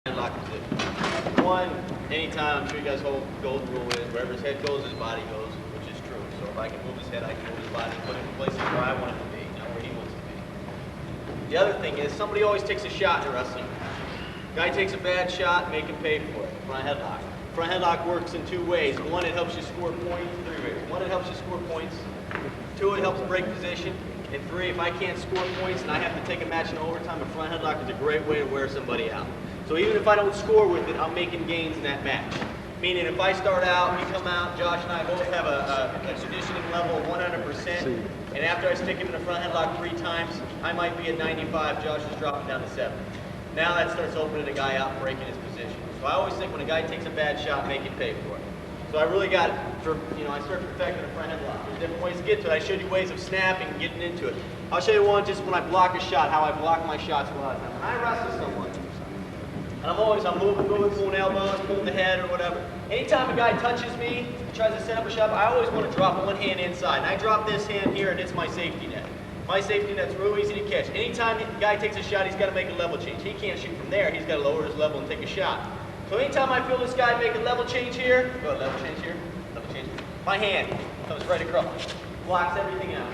Lock position. One, anytime, I'm sure you guys hold golden rule is wherever his head goes, his body goes, which is true. So if I can move his head, I can move his body and put him in places where I want it to be, not where he wants to be. The other thing is, somebody always takes a shot in wrestling. Guy takes a bad shot, make him pay for it. Front headlock. Front headlock works in two ways. One, it helps you score points. Three ways. One, it helps you score points. Two, it helps break position. And three, if I can't score points and I have to take a match in overtime, a front headlock is a great way to wear somebody out. So even if I don't score with it, I'm making gains in that match. Meaning if I start out, we come out, Josh and I both have a conditioning level of 100%, and after I stick him in the front headlock 3 times, I might be at 95, Josh is dropping down to 70. Now that starts opening a guy out and breaking his position. So I always think when a guy takes a bad shot, make him pay for it. So I really got, I started perfecting the front headlock. There's different ways to get to it. I showed you ways of snapping and getting into it. I'll show you one just when I block a shot, how I block my shots a lot of times. When I wrestle someone, and I'm moving, pulling elbows, pulling the head or whatever. Anytime a guy touches me, tries to set up a shot, I always want to drop one hand inside. And I drop this hand here and it's my safety net. My safety net's real easy to catch. Anytime the guy takes a shot, he's got to make a level change. He can't shoot from there, he's got to lower his level and take a shot. So anytime I feel this guy make a level change here, go level change here, level change. My hand comes right across, blocks everything out.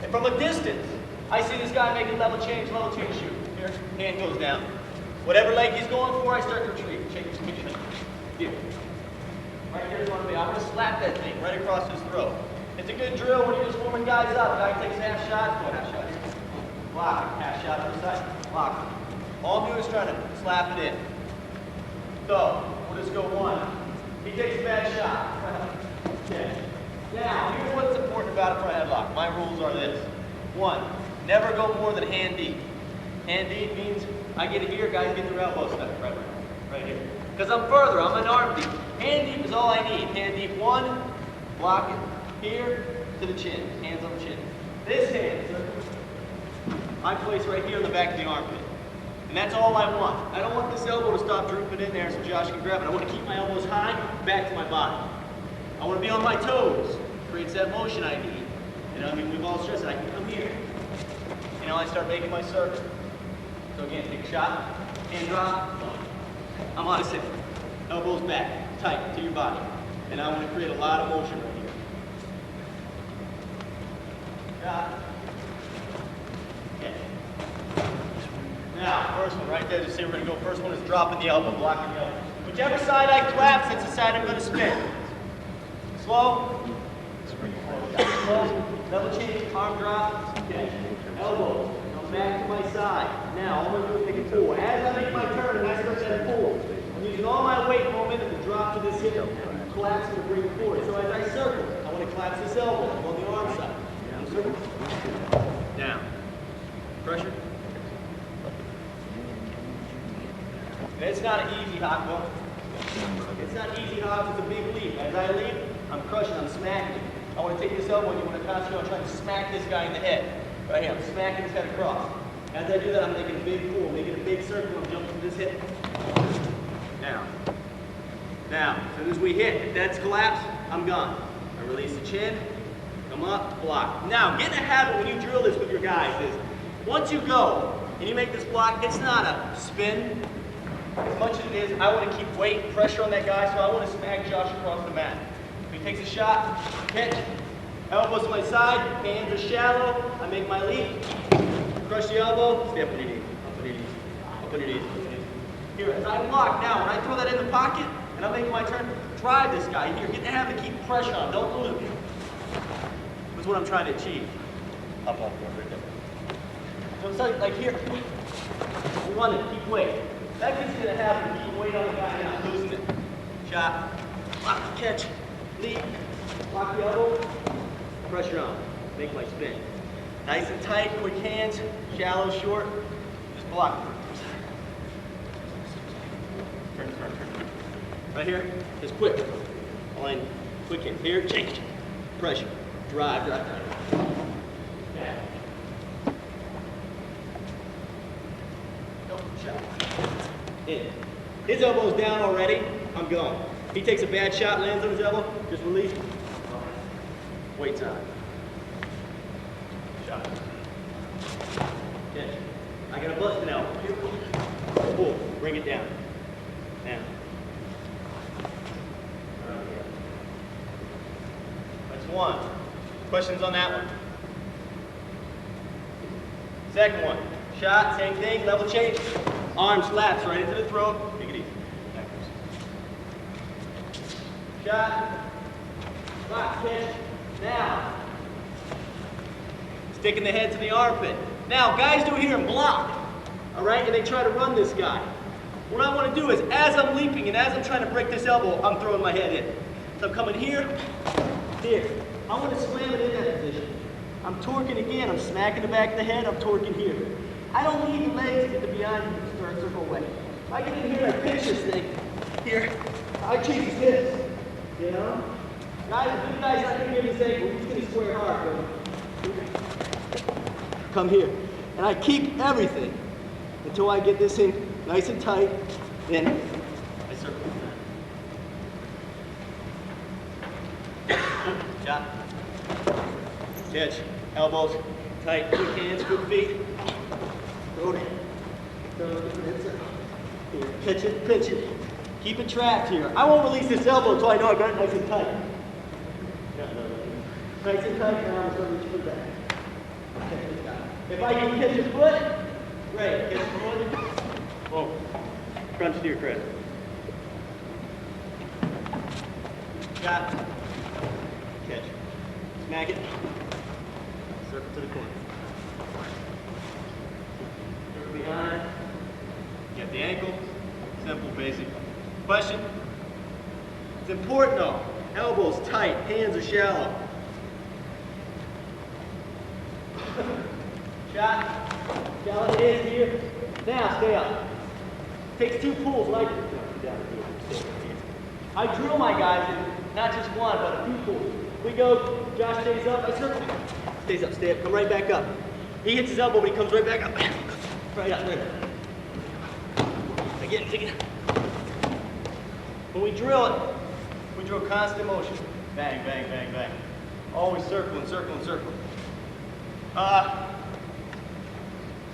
And from a distance, I see this guy make a level change shoot. Here, hand goes down. Whatever leg he's going for, I start to retreat. Shake his feet. Here. Right here's one of me. I'm going to slap that thing right across his throat. It's a good drill when you're just warming guys up. Guy takes half shot, go half shot here. Block, half shot to the side, block. All I'm doing is trying to slap it in. So, we'll just go one. He takes a bad shot. Okay. Now, here's what's important about a front headlock. My rules are this. One, never go more than hand deep. Hand deep means I get it here, guys get their elbow stuck right here. Because I'm further, I'm an arm deep. Hand deep is all I need. Hand deep one, block it here to the chin, hands on the chin. This hand, I place right here in the back of the armpit. And that's all I want. I don't want this elbow to stop drooping in there so Josh can grab it. I want to keep my elbows high, back to my body. I want to be on my toes. Creates that motion I need. We've all stressed it. I can come here. I start making my circle. So again, take a shot, hand drop, I'm on a sit. Elbows back, tight to your body. And I want to create a lot of motion right here. Shot. Okay. Now, first one right there, just say we're going to go. First one is dropping the elbow, blocking the elbow. Whichever side I collapse, that's the side I'm going to spin. Slow. Slow. Double change, arm drop. Okay. Elbows. Back to my side. Now, all I'm going to do is take a pull. As I make my turn and I start that pull, I'm using all my weight momentum to drop to this hip and collapse and bring it forward. So as I circle, I want to collapse this elbow on the arm side. Down, circle. Down. Pressure. And it's not an easy hop, though. It's not an easy hop, it's a big leap. As I leap, I'm crushing, I'm smacking. I want to take this elbow and you want to concentrate on trying to smack this guy in the head. Right here, I'm smacking his head across. As I do that, I'm making a big pull, making a big circle, I'm jumping to this hip. Now. Now, as soon as we hit, if that's collapsed, I'm gone. I release the chin, come up, block. Now, get in a habit when you drill this with your guys is, once you go and you make this block, it's not a spin. As much as it is, I want to keep weight and pressure on that guy, so I want to smack Josh across the mat. If he takes a shot, catch. Elbows to my side, hands are shallow, I make my leap, crush the elbow, stay up on your knees, up on your knees, up on your knees, up on your knees. Here, as I block, now when I throw that in the pocket, and I'm making my turn, drive this guy here, get to have to keep pressure on, don't lose him. That's what I'm trying to achieve. Up, right there. So it's like here, we want to keep weight. That gets you to have to keep weight on the guy, not losing it. Shot, block, catch, leap, block the elbow. Pressure on, make my spin. Nice and tight, quick hands, shallow, short, just block. Turn. Right here, just quick. Line, quick hands. Here, change. Pressure, drive. Yeah. Shot. In. His elbow's down already, I'm going. He takes a bad shot, lands on his elbow, just release. Wait time. Shot. Okay. I got a busted elbow. Pull. Bring it down. Now. That's one. Questions on that one? Second one. Shot, same thing, level change. Arm slaps right into the throat. Take it easy. Shot. Lock, catch. Now. Sticking the head to the armpit. Now, guys do here and block. Alright, and they try to run this guy. What I want to do is, as I'm leaping and as I'm trying to break this elbow, I'm throwing my head in. So I'm coming here, here. I want to slam it in that position. I'm torquing again, I'm smacking the back of the head, I'm torquing here. I don't need the legs to get the behind you to start circle away. If I get in here and I pinch this thing, here, I change his hips, you know? Guys, if you guys aren't going to give me saying, well, he's going to square hard, come here. And I keep everything until I get this thing nice and tight, then I circle. Shot. Catch. Elbows. Tight. Quick hands. Quick feet. Throw it. Throw it. Here. Catch it. Pinch it. Keep it trapped here. I won't release this elbow until I know I got it nice and tight. Nice and tight. Now I'm going to reach for the back. If I can catch your foot, great. Catch your foot. Oh. Crunch to your crest. Shot. Catch. Smack it. Circle to the corner. Circle behind. Get the ankle. Simple, basic. Question? It's important though. Elbows tight, hands are shallow. Shot. Shallow hands here. Now stay up. Takes two pulls like this. I drill my guys in not just one, but a few pulls. We go, Josh stays up, I circle. Stays up, stay up, come right back up. He hits his elbow, but he comes right back up. Right up, right up. Again, take it. When we drill it, we drill constant motion. Bang, bang, bang, bang. Always circle and circle and circle.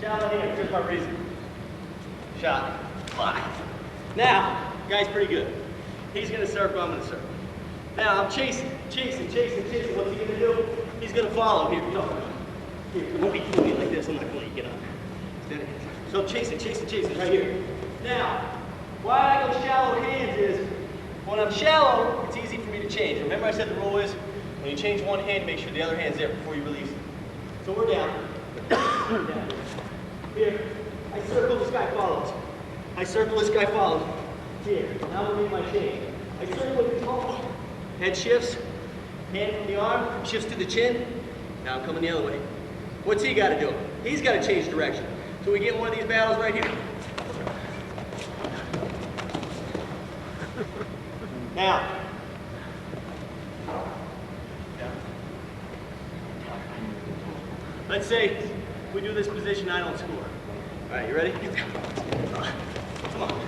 Shallow hand, here's my reason. Shot. Now, guy's pretty good. He's gonna circle, I'm gonna circle. Now I'm chasing. What's he gonna do? He's gonna follow. Here, no. Here, don't be like this. I'm not gonna let you get up. So I'm chasing, right here. Now, why I go shallow hands is, when I'm shallow, it's easy for me to change. Remember I said the rule is, when you change one hand, make sure the other hand's there before you release it. So we're down. Down. Here, I circle, this guy follows. I circle, this guy follows. Here, now I'm gonna make my change. I circle with the toe. Head shifts, hand from the arm, shifts to the chin. Now I'm coming the other way. What's he got to do? He's got to change direction. So we get one of these battles right here. Now. Let's say we do this position, I don't score. All right, you ready? Come on.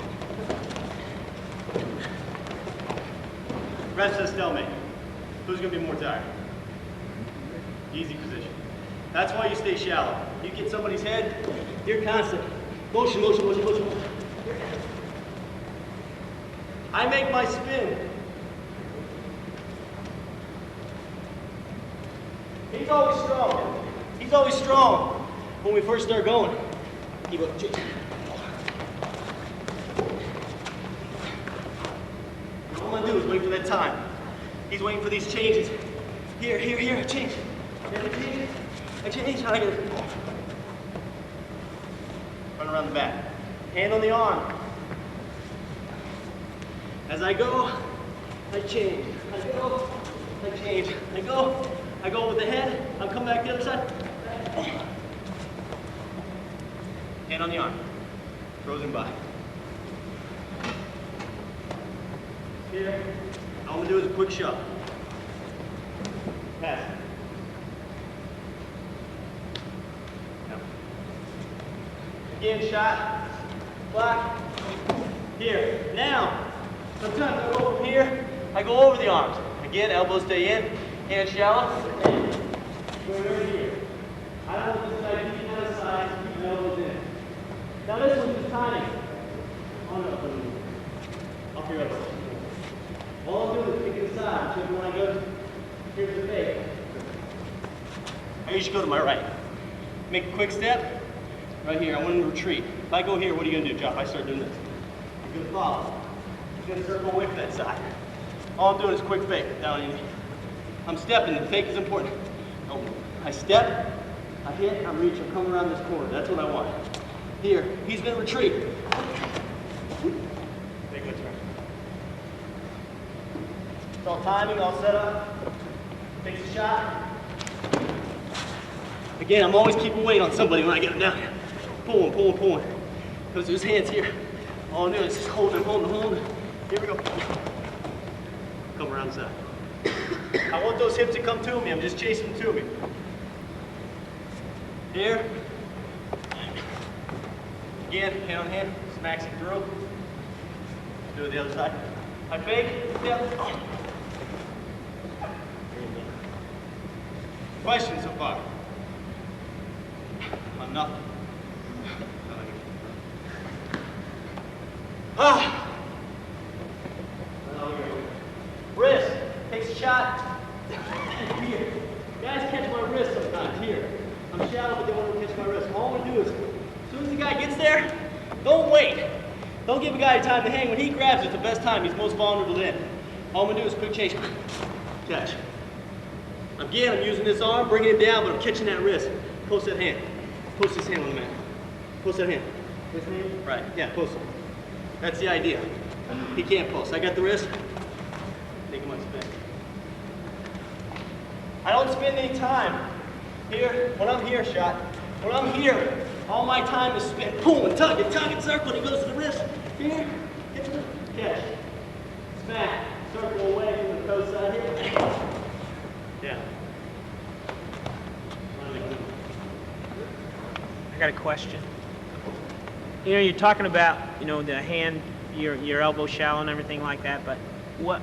Rest says stalemate. Who's going to be more tired? Easy position. That's why you stay shallow. You get somebody's head, you're constant. Motion. I make my spin. He's always strong when we first start going. Keep up. All I'm gonna do is wait for that time. He's waiting for these changes. Here, change. I change, I get it. Run around the back. Hand on the arm. As I go, I change. I go, I change. I go with the head. I'm coming back the other side. Hand on the arm. Throws him by. Here. All I'm gonna do is a quick shove. Pass. No. Again, shot. Block. Here. Now, sometimes I go over here. I go over the arms. Again, elbows stay in. Hands shallow. And go right here. I don't want this guy to keep on the sides. Keep the elbows in. Now this one's just timing. Oh no. time. So when I go, here's the fake. I usually go to my right. Make a quick step. Right here, I want to retreat. If I go here, what are you going to do, Josh? I start doing this. I'm going to follow. I'm going to circle away from that side. All I'm doing is quick fake. Down in. I'm stepping. The fake is important. Oh, I step, I hit, I'm reaching, I'm coming around this corner. That's what I want. Here, he's going to retreat. Make my turn. It's all timing, all set up. Takes a shot. Again, I'm always keeping weight on somebody when I get him down here. Pulling, pulling, pulling. Because there's hands here. All I'm doing is just holding, holding, holding. Here we go. Come around the side. I want those hips to come to me. I'm just chasing them to me. Here. Again, hand on hand, smacks it through. Do it the other side. I fake, step. Questions so far? I'm nothing. Wrist, takes a shot. Here. Guys catch my wrist sometimes. Here. I'm shallow, but they want to catch my wrist. All I'm going to do is, as soon as the guy gets there, don't wait. Don't give a guy time to hang. When he grabs it, it's the best time. He's most vulnerable in. All I'm going to do is quick chase. Catch. Again, I'm using this arm, bringing it down, but I'm catching that wrist. Post that hand. Post this hand on the mat. Post that hand. This hand? Right. Yeah, post it. That's the idea. He can't post. I got the wrist. Take him on spin. I don't spend any time here. When I'm here, shot. When I'm here, all my time is spent. Pull and tug and circle. He goes to the wrist. Here. Hit the catch. Smack. Circle away from the coast side here. Yeah. I got a question. You know, you're talking about, you know, the hand, your elbow shallow and everything like that, but what,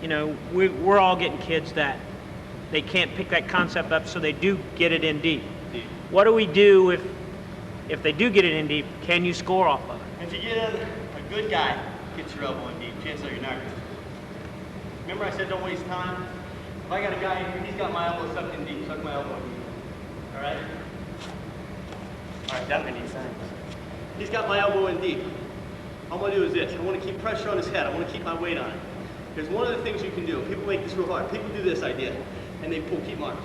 you know, we're all getting kids that they can't pick that concept up, so they do get it in deep. What do we do if they do get it in deep? Can you score off of it? If you get a good guy gets your elbow in deep, chances are you're not going to. Remember I said don't waste time? If I got a guy here, he's got my elbow sucked in deep, suck my elbow in deep. All right? All right, that many times. He's got my elbow in deep. All I'm going to do is this. I want to keep pressure on his head. I want to keep my weight on it. There's one of the things you can do. People make this real hard. People do this idea, and they pull, keep on.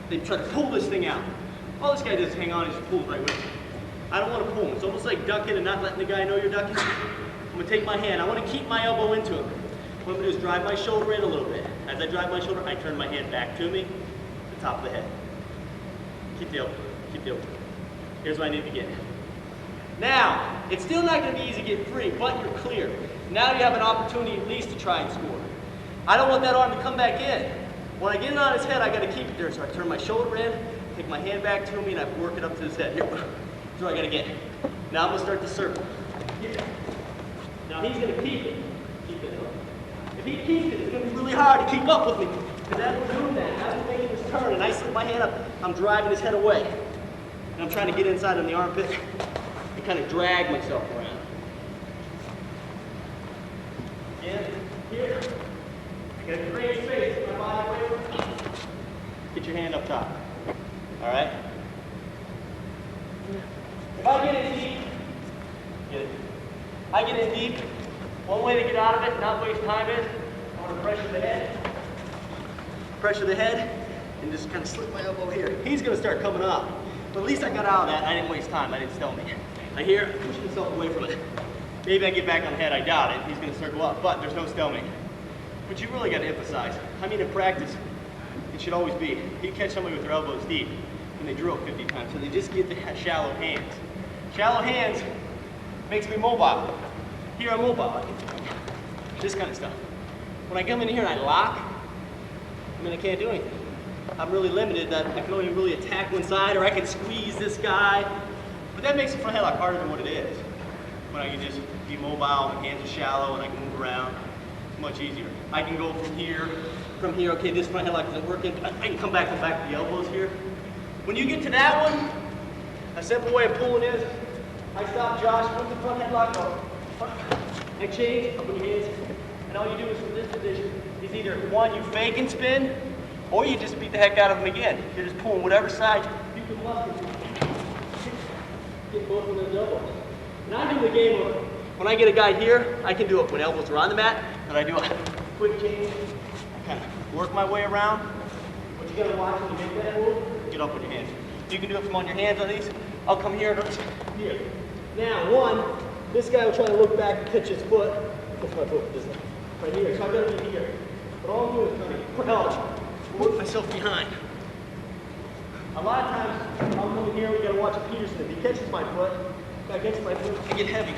They try to pull this thing out. All this guy does is hang on and just pulls right with it. I don't want to pull him. It's almost like ducking and not letting the guy know you're ducking. I'm going to take my hand. I want to keep my elbow into him. What I'm going to do is drive my shoulder in a little bit. As I drive my shoulder, I turn my hand back to me, the top of the head. Keep the elbow. Keep the elbow. Here's what I need to get. Now, it's still not going to be easy to get free, but you're clear. Now you have an opportunity at least to try and score. I don't want that arm to come back in. When I get it on his head, I got to keep it there. So I turn my shoulder in, take my hand back to me, and I work it up to his head. Here, that's what I got to get. Now I'm going to start the circle. Here. Now he's going to keep it. Keep it. If he keeps it, it's going to be really hard to keep up with me. Because as we're doing that, as we're making this turn, and I slip my hand up, I'm driving his head away. And I'm trying to get inside on the armpit and kind of drag myself around. Again, here. I got a great space. Get my body away from me. Get your hand up top. All right? If I get in deep, get it. I get in deep. One way to get out of it, not waste time is, I want to pressure the head. Pressure the head, and just kind of slip my elbow here. He's going to start coming up. But at least I got out of that, and I didn't waste time. I didn't stall me. I hear, push myself away from it. Maybe I get back on the head. I doubt it. He's going to circle up, but there's no stalemate. But you really got to emphasize. I mean, in practice, it should always be, you catch somebody with their elbows deep, and they drill 50 times, so they just get the shallow hands. Shallow hands makes me mobile. Here I'm mobile. This kind of stuff. When I come in here and I lock, I mean, I can't do anything. I'm really limited that I can only really attack one side, or I can squeeze this guy. But that makes the front headlock harder than what it is. When I can just be mobile, my hands are shallow, and I can move around. It's much easier. I can go from here, okay, this front headlock isn't working. I can come back to the elbows here. When you get to that one, a simple way of pulling is, I stop Josh, move the front headlock up. I change, open your hands, and And all you do is from this position is either one, you fake and spin, or you just beat the heck out of them again. You're just pulling whatever side you can muster to. Get both of those elbows. And I do the game of, when I get a guy here, I can do it when elbows are on the mat, and I do a quick change. I kind of work my way around. What you gotta watch when you make that move, get up with your hands. You can do it from on your hands on these. I'll come here, here. Now, one, this guy will try to look back and catch his foot. Catch my foot this way. Right here, so I gotta be here. But all I'm doing is trying to crouch, work myself behind. A lot of times, I'll come in here, we gotta watch a Peterson. If he catches my foot, I get heavy.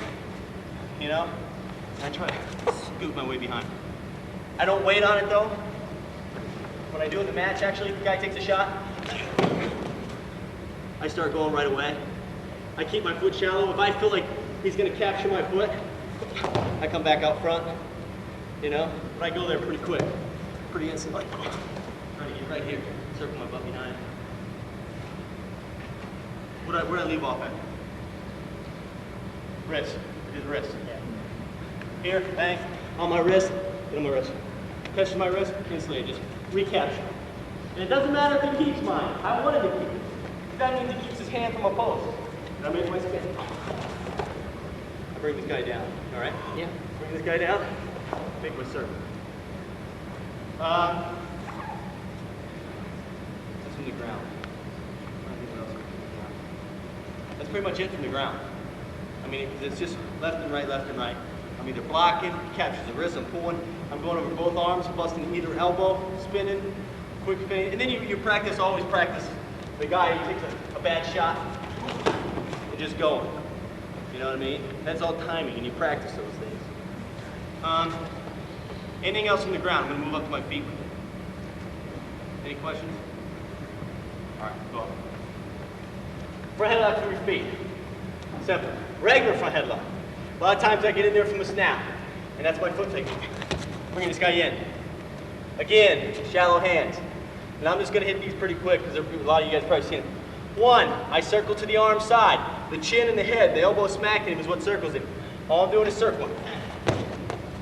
You know? And I try to scoot my way behind. I don't wait on it though. When I do in the match, actually, if the guy takes a shot, I start going right away. I keep my foot shallow. If I feel like he's gonna capture my foot, I come back out front. You know? But I go there pretty quick. Pretty instant. Like, trying to get right here. Circle my butt behind. Where'd I leave off at? Wrist. Do the wrist. Here, bang. On my wrist. Get on my wrist. Catches my wrist. Instantly, just recapture. And it doesn't matter if he keeps mine. I want him to keep it. That means he keeps his hand from a post. And I make my spin. I bring this guy down. All right? Yeah. Bring this guy down. Make my circle. That's from the ground. That's pretty much it from the ground. I mean, it's just left and right, left and right. I'm either blocking, captures the wrist, I'm pulling, I'm going over both arms, busting either elbow, spinning, quick spin. And then you practice, always practice the guy who takes a bad shot and just going. You know what I mean? That's all timing, and you practice those things. Anything else from the ground? I'm going to move up to my feet with it. Any questions? All right, go on. Front headlock through your feet. Simple. Regular front headlock. A lot of times I get in there from a snap, and that's my foot technique. Bringing this guy in. Again, shallow hands. And I'm just going to hit these pretty quick because a lot of you guys probably seen it. One, I circle to the arm side. The chin and the head, the elbow smacking him is what circles him. All I'm doing is circling.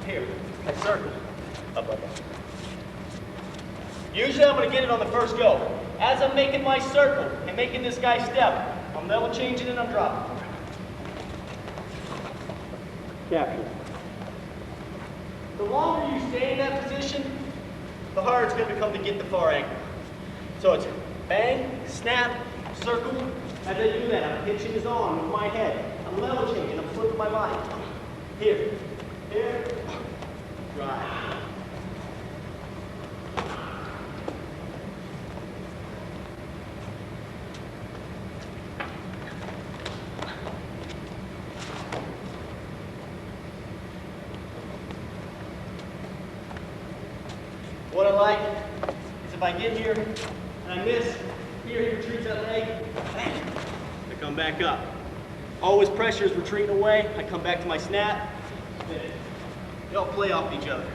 Here, I circle. Up, up, up. Usually I'm going to get it on the first go. As I'm making my circle and making this guy step, I'm level changing and I'm dropping. Capture. The longer you stay in that position, the harder it's going to become to get the far angle. So it's bang, snap, circle. As I do that, I'm hitching his arm with my head. I'm level changing, I'm flipping my body. Here, here, drive. What I like is if I get here and I miss, here he retreats that leg, I come back up. Always pressure is retreating away, I come back to my snap, spin it. They all play off each other.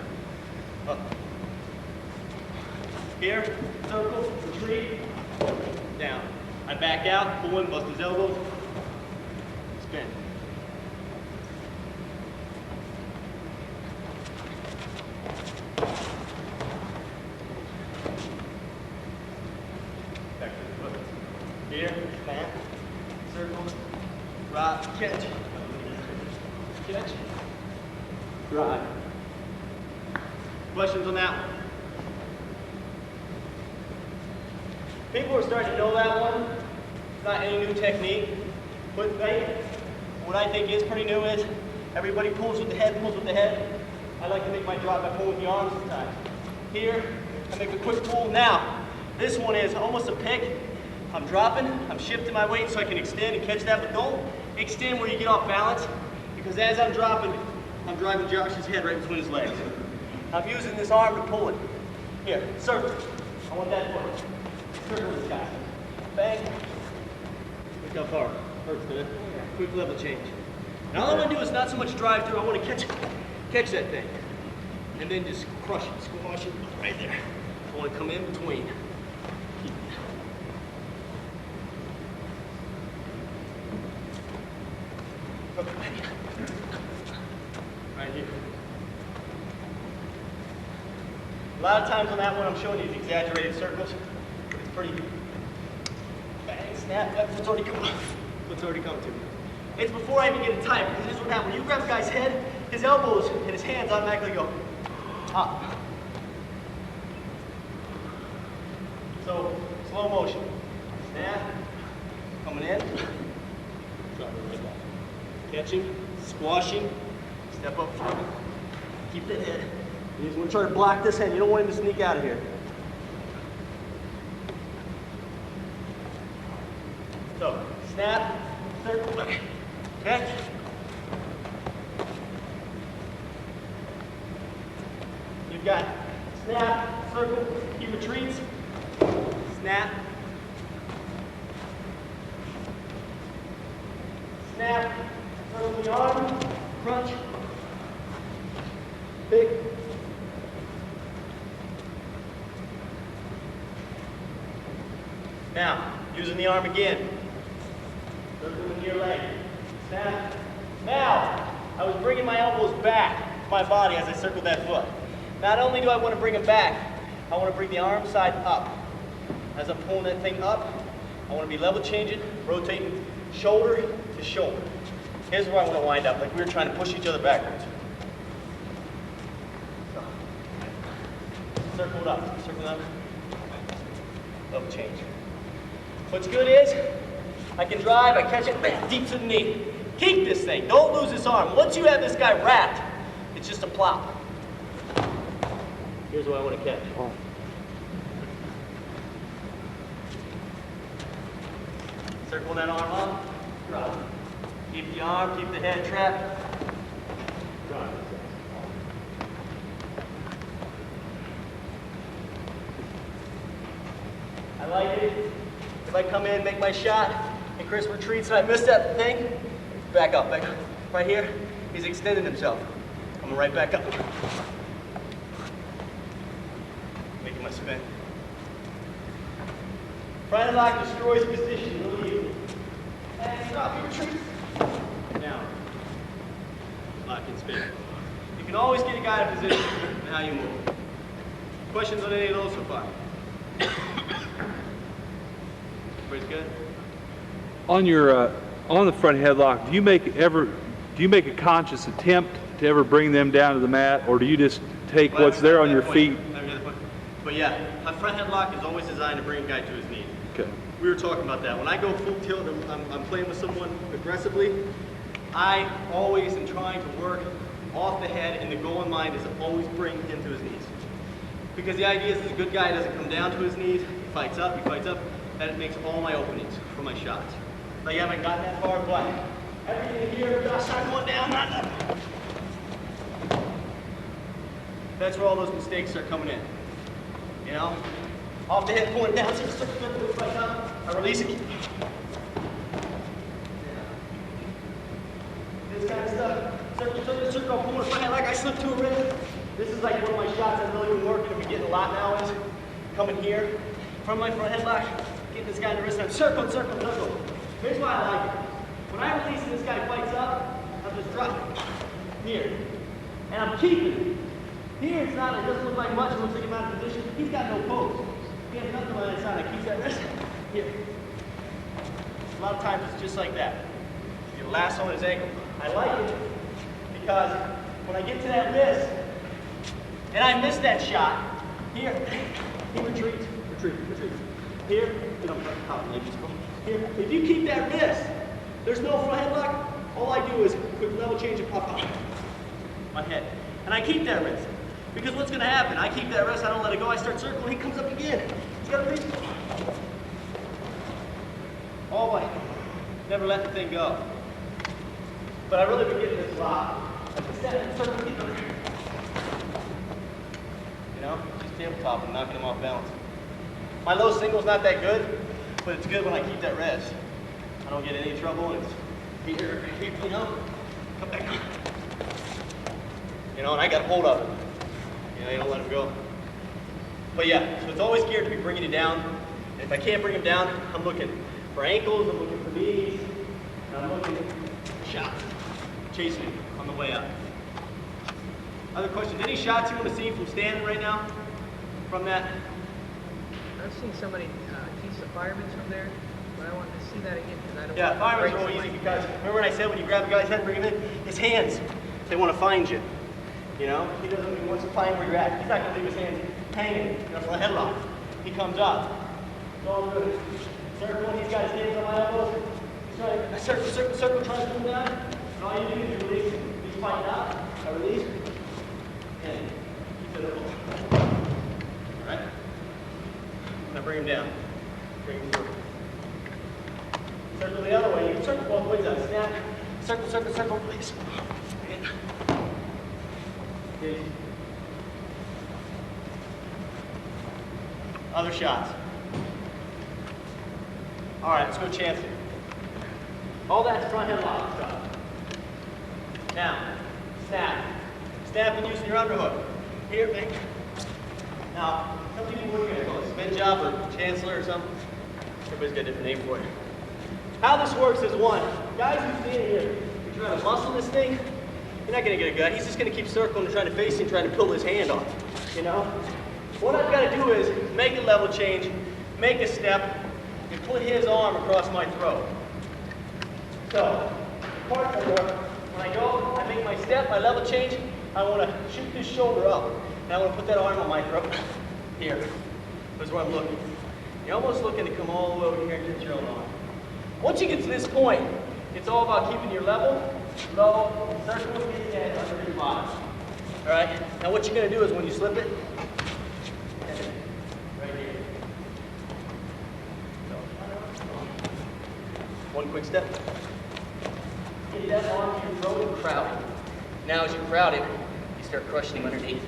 Up. Here, circle, retreat, down. I back out, pull in, bust his elbows, spin. Here, snap, circle, drop, catch, drive. Questions on that one? People are starting to know that one. It's not any new technique. But what I think is pretty new is everybody pulls with the head, pulls with the head. I like to make my drop by pulling with the arms sometimes. Here, I make a quick pull. Now, this one is almost a pick. I'm dropping, I'm shifting my weight so I can extend and catch that, but don't extend where you get off balance, because as I'm dropping, I'm driving Josh's head right between his legs. I'm using this arm to pull it. Here, circle. I want that foot. Circle this guy. Bang. Look how far. Hurts, doesn't it? Quick level change. Now all I want to do is not so much drive through, I want to catch that thing. And then just crush it, squash it right there. I want to come in between. Right here. A lot of times on that one, I'm showing you these exaggerated circles. It's pretty bang, snap. That's what's already coming. What's already coming to me. It's before I even get it tight, because this is what happens. When you grab a guy's head, his elbows and his hands automatically go up. So, slow motion. Snap, coming in, dropping right back. Catching, squashing, step up front, keep the head. You just want to try to block this head. You don't want him to sneak out of here. So, snap, circle, catch. You've got snap, circle, he retreats, snap, snap, circle the arm, crunch, pick. Now, using the arm again, circling your leg, snap. Now, I was bringing my elbows back to my body as I circled that foot. Not only do I want to bring them back, I want to bring the arm side up. As I'm pulling that thing up, I want to be level changing, rotating shoulder to shoulder. Here's where I want to wind up, like we were trying to push each other backwards. Circle it up, level change. What's good is, I can drive, I catch it, bam, deep to the knee. Keep this thing, don't lose this arm. Once you have this guy wrapped, it's just a plop. Here's what I want to catch. Circle that arm up, drop. Keep the arm, keep the head trapped. Drop. I like it. If I come in, make my shot, and Chris retreats and I miss that thing, back up, back up. Right here, he's extending himself. Coming right back up. Making my spin. Front headlock destroys position really easily. And stop, he retreats. Now, lock and spin. You can always get a guy in position and how you move. Questions on any of those so far? Everybody's good? On your on the front headlock, do you make a conscious attempt to ever bring them down to the mat, or do you just take what's there on your feet? But yeah, my front headlock is always designed to bring a guy to his knees. Okay. We were talking about that. When I go full tilt and I'm playing with someone aggressively, I always am trying to work off the head, and the goal in mind is to always bring him to his knees. Because the idea is, this good guy doesn't come down to his knees, he fights up, that it makes all my openings for my shots. Like, I haven't gotten that far, but everything here, Josh, I'm going down, not up. That's where all those mistakes start coming in. You know? Off the head, pulling down, fight up, I release it. This kind of stuff. Circle, pulling the front head like I slipped to a wrist. This is like one of my shots I've really been working and been getting a lot now is coming here from my front headlock, getting this guy in the wrist, and I'm circle. Here's why I like it. When I release and this guy fights up, I'm just dropping here. And I'm keeping it. Here it's not, it doesn't look like much, it looks like I'm out of position. He's got no pose. He has nothing on that side. I keep that wrist here. A lot of times it's just like that. You lasso on his ankle. I like it because when I get to that wrist, and I miss that shot, here, he retreats. Here, here. If you keep that wrist, there's no front headlock. All I do is quick level change and pop up my head. And I keep that wrist. Because what's gonna happen? I keep that wrist, I don't let it go, I start circling, he comes up again. He's got a reach. All way. Never let the thing go. But I really been getting this a lot. I just stand and circle, keep it. You know, just tabletop and knocking them off balance. My low single's not that good, but it's good when I keep that rest. I don't get any trouble, and it's here, you know, come back. You know, and I got hold of it. You know, you don't let him go. But yeah, so it's always geared to be bringing it down. And if I can't bring him down, I'm looking for ankles, I'm looking for knees, and I'm looking for shots, chasing him on the way up. Other questions? Any shots you want to see from standing right now? from that. I've seen somebody teach the firemen from there, but I want to see that again because I don't. Yeah, want to firemen's break real easy somebody. because remember when I said when you grab a guy's head, bring him in, his hands, they want to find you. You know, he doesn't. He wants to find where you're at. He's not going to leave his hands hanging, you know, from a headlock. He comes up. It's all good. Circle. He's got his hands on my elbows. He's trying to circle, trying to pull down. And all you do is you release him. He's fighting out. I release. And keep it up. All right. Now bring him down. Bring him through. Circle the other way. You can circle both ways out. Snap. Circle, circle, circle. Release. And okay. Other shots. All right, let's go chance it. All that's front headlock stuff. Now, snap. Snap and using your underhook. Here, big. Now, some people what are you gonna call it? Spin job or chancellor or something? Everybody's got a different name for it. How this works is one, guys who stand here, you're trying to muscle this thing, you're not gonna get a gut. He's just gonna keep circling and trying to face him, trying to pull his hand off, you know? What I've got to do is make a level change, make a step, and put his arm across my throat. So, partner work, when I go, I make my step, my level change, I want to shoot this shoulder up, and I want to put that arm on my throat. Here. That's where I'm looking. You're almost looking to come all the way over here and get your own arm. Once you get to this point, it's all about keeping your level, low, circle with your head under your body. All right? Now what you're going to do is when you slip it, right here. One quick step. Get that arm to your throat and crowd it. Now as you crowd it, you start crushing him underneath.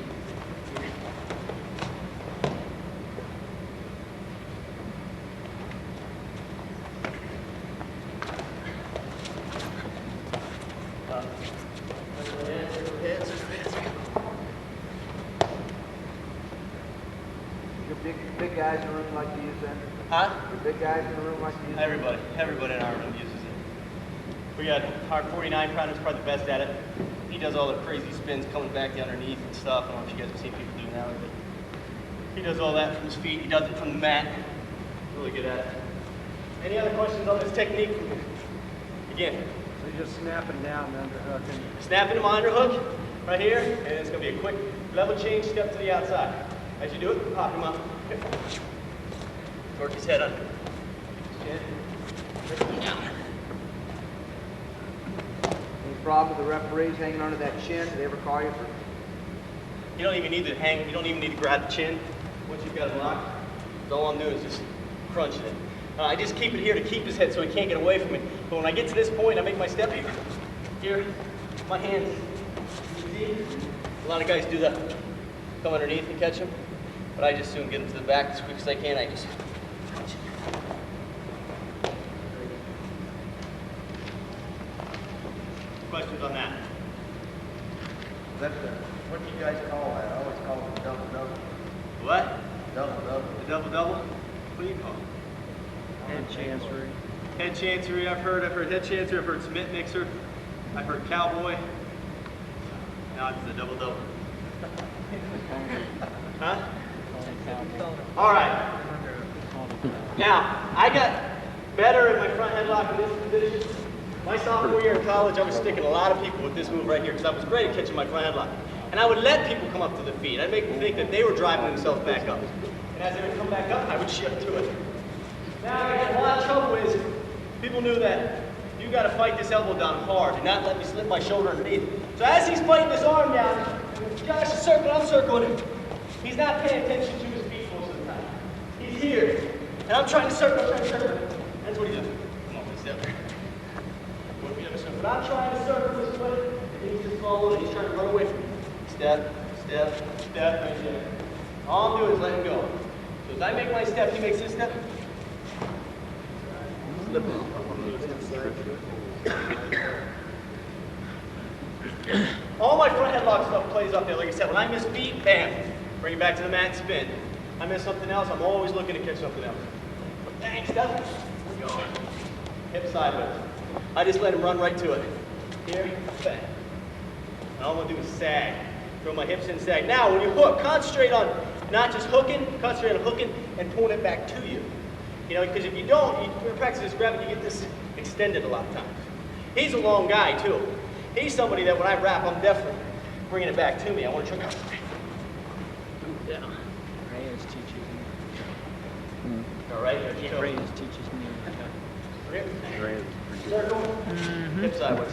Big guys in the room like to use that? Huh? The big guys in the room like to use that? Everybody in our room uses it. We got our 49 pounder is probably the best at it. He does all the crazy spins coming back the underneath and stuff. I don't know if you guys have seen people do that, but he does all that from his feet. He does it from the mat. Really good at it. Any other questions on this technique? Again. So you're just snapping down and underhooking. Snapping him underhook right here, and it's going to be a quick level change step to the outside. As you do it, pop him up. Torque his head under. Chin. Down. Any problem with the referees hanging onto that chin? Do they ever call you for? You don't even need to hang, you don't even need to grab the chin. Once you've got it locked, all I'm doing is just crunching it. I just keep it here to keep his head so he can't get away from me. But when I get to this point, I make my step here. Here, my hands. You see? A lot of guys do that. Come underneath and catch him. But I just soon get him to the back as quick as I can. I just crunch it. Questions on that? What do you guys call that? I always call it the double-double. What? Double-double. The double-double? What do you call it? Head chancery. Head chancery, I've heard head chancery, I've heard Smith mixer, I've heard cowboy. Now it's the double-double. Huh? All right. Now, I got better in my front headlock in this position. My sophomore year in college, I was sticking a lot of people with this move right here because I was great at catching my front headlock. And I would let people come up to the feet. I'd make them think that they were driving themselves back up. And as they would come back up, I would shift to it. Now, I had a lot of trouble is people knew that you got to fight this elbow down hard and not let me slip my shoulder underneath. So as he's fighting his arm down, Josh is circling, I'm circling him. He's not paying attention to his feet most of the time. He's here, and I'm trying to circle, That's what he's doing. Come on, step there. But I'm trying to circle this way, and he's just following, he's trying to run away from me. Step, step, step, right there. All I'm doing is let him go. So as I make my step, he makes his step. Slip it. All my front headlock stuff plays up there. Like I said, when I miss feet, bam, bring it back to the mat and spin. I miss something else, I'm always looking to catch something else. Bang, step. Go. Hip sideways. I just let him run right to it. Here, bang. And all I'm gonna do is sag. Throw my hips in, sag. Now, when you hook, concentrate on, not just hooking, concentrate on hooking and pulling it back to you. You know, because if you don't, you practice this gravity, you get this extended a lot of times. He's a long guy too. He's somebody that when I wrap, I'm definitely bringing it back to me. I want to try out. Down. Reyes teaches me. All right, Yeah, Reyes teaches me. Circle, hip sideways.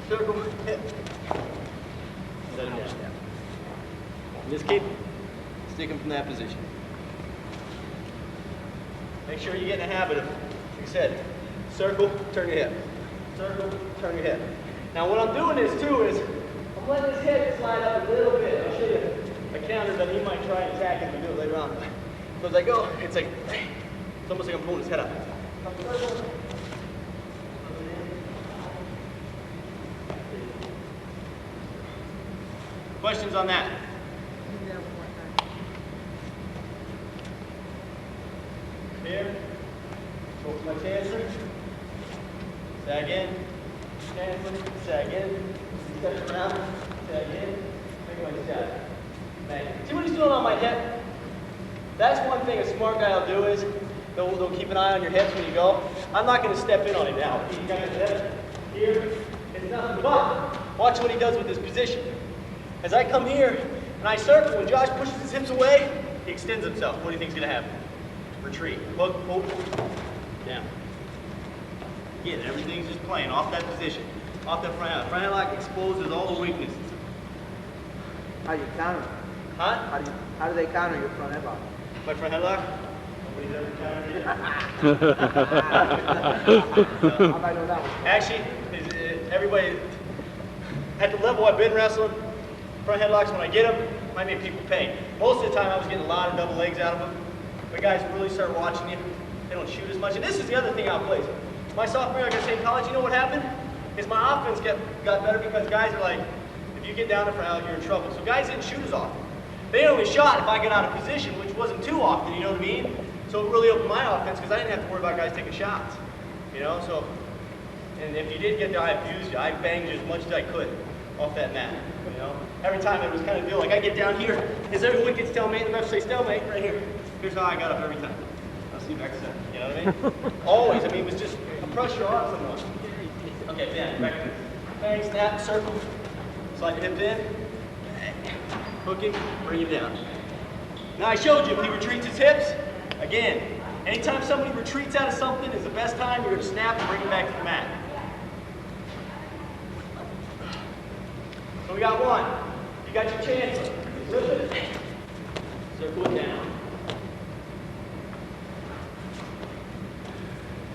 Circle, hip. Set him down. Just keep sticking from that position. Make sure you get in the habit of, like I said, circle, turn your hip. Circle, turn your hip. Now what I'm doing this too is, I'm letting his head slide up a little bit. I'll show you a counter that he might try and attack if we do it later on. So as I go, it's like, it's almost like I'm pulling his head up. Questions on that? Do that one more time. Here. Go for my chancery. Sag in. Chancery. Sag in. Step around. Sag in. Make my sag. See what he's doing on my hip? That's one thing a smart guy will do is they'll keep an eye on your hips when you go. I'm not going to step in on it now. You got your head here. It's nothing but watch what he does with his position. As I come here and I circle, when Josh pushes his hips away, he extends himself. What do you think is going to happen? Retreat. Hook, pull, down. Again, everything's just playing off that position. Off that front hand. Front hand lock exposes all the weaknesses. How do you counter? Huh? How do they counter your front headlock? My front headlock? Nobody's ever countered it. How about I know that one? Actually, everybody, at the level I've been wrestling, front headlocks, when I get them, might make people pay. Most of the time I was getting a lot of double legs out of them. But guys really start watching you, they don't shoot as much. And this is the other thing I played. My sophomore year, like I say, in college, you know what happened? Is my offense got better because guys are like, if you get down the front, you're in trouble. So guys didn't shoot as often. They only shot if I got out of position, which wasn't too often, you know what I mean? So it really opened my offense because I didn't have to worry about guys taking shots. You know, so, and if you did get there, I abused you. I banged you as much as I could off that mat, you know? Every time it was kind of deal, like I get down here, as everyone gets stalemate, the refs say stalemate, right here. Here's how I got up every time. I'll see you back set, you know what I mean? Always, I mean, it was just a pressure on someone. Okay, bang, back. Bang, snap, circle. Slide your hips in. Hook him, bring him down. Now I showed you, if he retreats his hips, again, anytime somebody retreats out of something is the best time, you're going to snap and bring him back to the mat. So we got one. You got your chance. Flip it. Circle it down.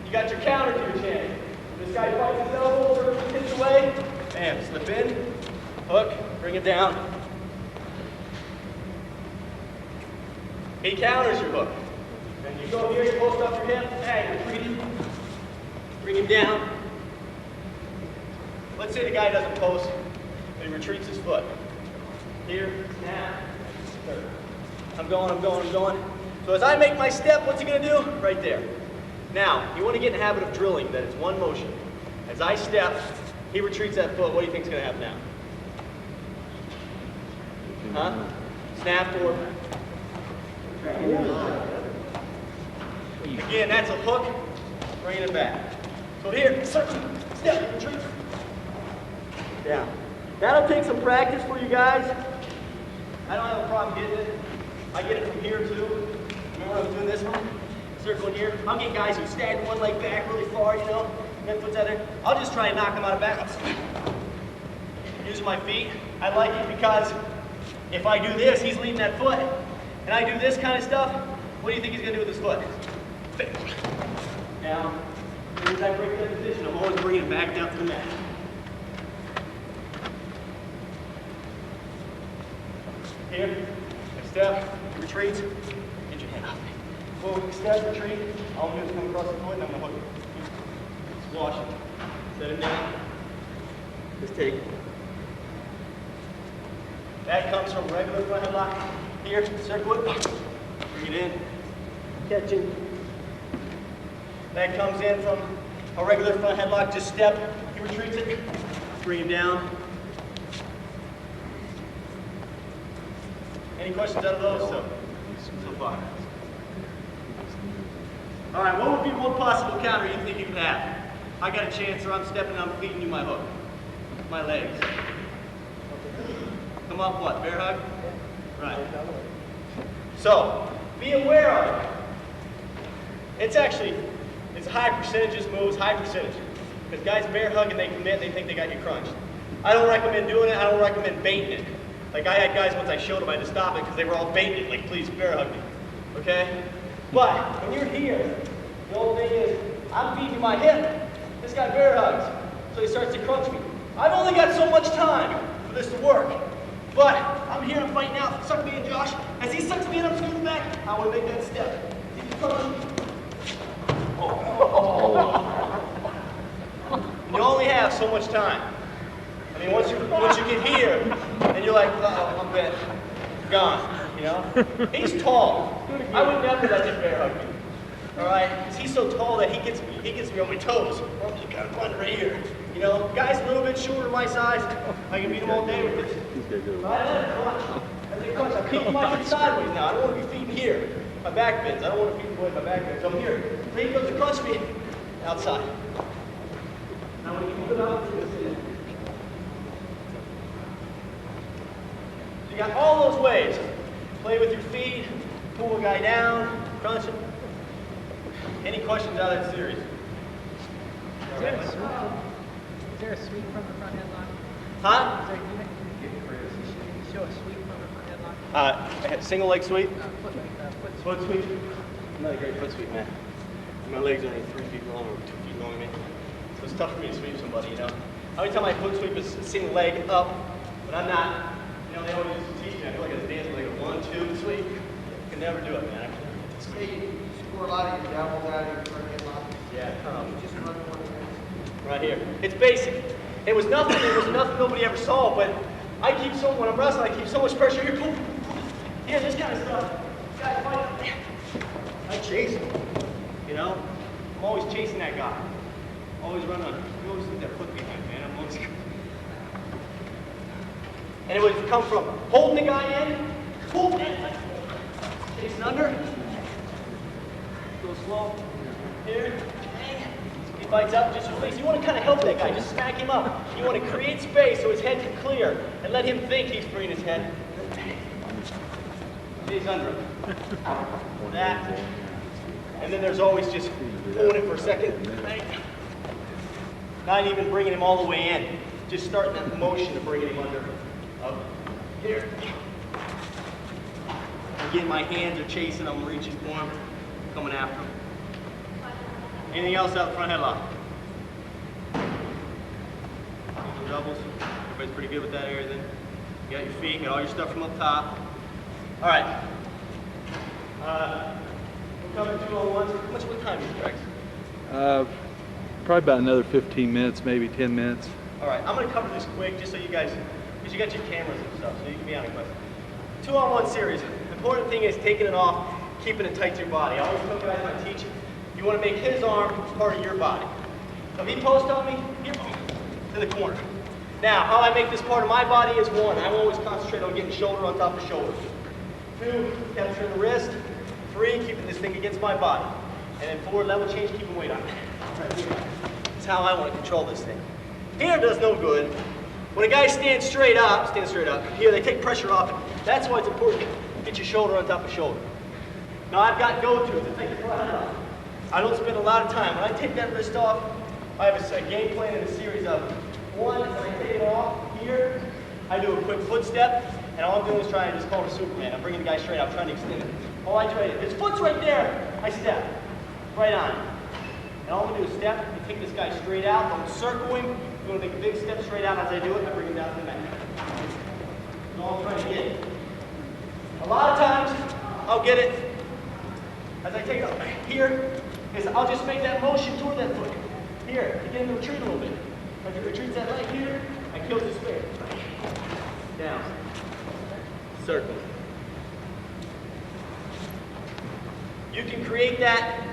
You got your counter to your chance. This guy fights his elbow, circles his hips away. Bam, slip in, hook, bring him down. He counters your hook. Then you go here, you post up your hip, bang, retreat him, bring him down. Let's say the guy doesn't post, but he retreats his foot. Here, snap, third. I'm going. So as I make my step, what's he gonna do? Right there. Now, you wanna get in the habit of drilling that it's one motion. As I step, he retreats that foot, what do you think's gonna happen now? Huh? Snap or again, that's a hook, bringing it back. So here, circle, step, retreat. Down. That'll take some practice for you guys. I don't have a problem getting it. I get it from here too. Remember when I was doing this one? Circling here. I'll get guys who stand one leg back really far, you know, then puts that there. I'll just try and knock them out of balance. Using my feet. I like it because if I do this, he's leading that foot. And I do this kind of stuff, what do you think he's going to do with his foot? Now, as I break that position, I'm always bringing it back down to the mat. Here, step, retreat, get your hand off me. Well, step, retreat, all I'm going to do is come across the foot and I'm going to hook it. Squash it. Set it down. Just take it. That comes from regular front headlock. Here, circle it, bring it in, catch it. That comes in from a regular front headlock, just step, he retreats it, bring him down. Any questions out of those? So, so far? All right, what would be one possible counter you think you could have? I got a chance, or I'm stepping, I'm feeding you my hook, my legs. Come up what, bear hug? Right. So, be aware of it. It's high percentages moves, high percentage. Because guys bear hug and they commit, they think they got you crunched. I don't recommend doing it, I don't recommend baiting it. Like I had guys, once I showed them, I had to stop it because they were all baiting it, like please bear hug me, okay? But when you're here, the old thing is, I'm feeding you my hip, this guy bear hugs, so he starts to crunch me. I've only got so much time for this to work. But I'm here, I'm fighting out, suck me in Josh. As he sucks me in, I'm scooting back. I want to make that step. He's crunching me. You only have so much time. I mean, once you get here, and you're like, uh-oh, I'm dead. Gone, you know? He's tall. I would never let him bear hug me. All right? Because he's so tall that he gets me on my toes. Or I'm just kind of running right here. You know, guys a little bit shorter my size, I can beat them all day with this. I let him crunch. As they crunch, I'm feeding my head sideways now. I don't want to be feeding here. My back bends. I don't want to feed the way my back bends. So I'm here. So he goes to crunch me outside. Now when you move it up, you're going to sit in. So you got all those ways. Play with your feet, pull a guy down, crunch him. Any questions out of that series? Is there a sweep from the front headlock? Huh? Is there, can you show a sweep from the front headlock? Single leg sweep? Foot Foot sweep? I'm not a great foot sweep, man. My legs are only 3 feet long or 2 feet long, I mean. So it's tough for me to sweep somebody, you know? Every time I foot sweep is a single leg up, but I'm not, you know, they always used to teach me, I feel like I was dancing like a 1-2 sweep. I can never do it, man. You score a lot of your doubles out of your front headlock. Yeah, You just run one. right here. It's basic. It was nothing nobody ever saw, but I keep so, when I'm wrestling, I keep so much pressure here. Boom. Yeah, this kind of stuff. Guys fight. I chase him. You know? I'm always chasing that guy. Always run on. You always leave that foot behind, man. I'm always. And it would come from holding the guy in, boom, and chasing under. Go slow. Here. He bites up, just release. You want to kind of help that guy, just smack him up. You want to create space so his head can clear and let him think he's freeing his head. He's under him. That. And then there's always just pulling it for a second. Not even bringing him all the way in. Just starting that motion of bringing him under. Up. Here. Again, my hands are chasing, I'm reaching for him, coming after him. Anything else out front headlock? Doubles. Everybody's pretty good with that area then. You got your feet, got all your stuff from up top. All right. We're coming 2-on-1s. What time is it, Rex? Probably about another 15 minutes, maybe 10 minutes. All right, I'm going to cover this quick just so you guys, because you got your cameras and stuff, so you can be on it quick. 2-on-1 series. The important thing is taking it off, keeping it tight to your body. I always tell guys when I teach, you want to make his arm part of your body. So if he posts on me, here, to the corner. Now, how I make this part of my body is 1, I always concentrate on getting shoulder on top of shoulder. 2, capturing the wrist. 3, keeping this thing against my body. And then 4, level change, keeping weight on it. Right here. That's how I want to control this thing. Here does no good. When a guy stands straight up, here they take pressure off it. That's why it's important to get your shoulder on top of shoulder. Now I've got go-tos. I take the front off. I don't spend a lot of time. When I take that wrist off, I have a game plan and a series of 1, when I take it off here, I do a quick foot step, and all I'm doing is trying to just call it a Superman. I'm bringing the guy straight out, trying to extend it. All I try to do, his foot's right there, I step. Right on. And all I'm going to do is step and take this guy straight out. Don't circle him. I'm going to make a big step straight out. As I do it, I bring him down to the mat. That's all I'm trying to get. A lot of times, I'll get it. As I take it up here, is I'll just make that motion toward that foot. Here, to get him to retreat a little bit. As he retreats that leg here, I kill his space. Down. Circle. You can create that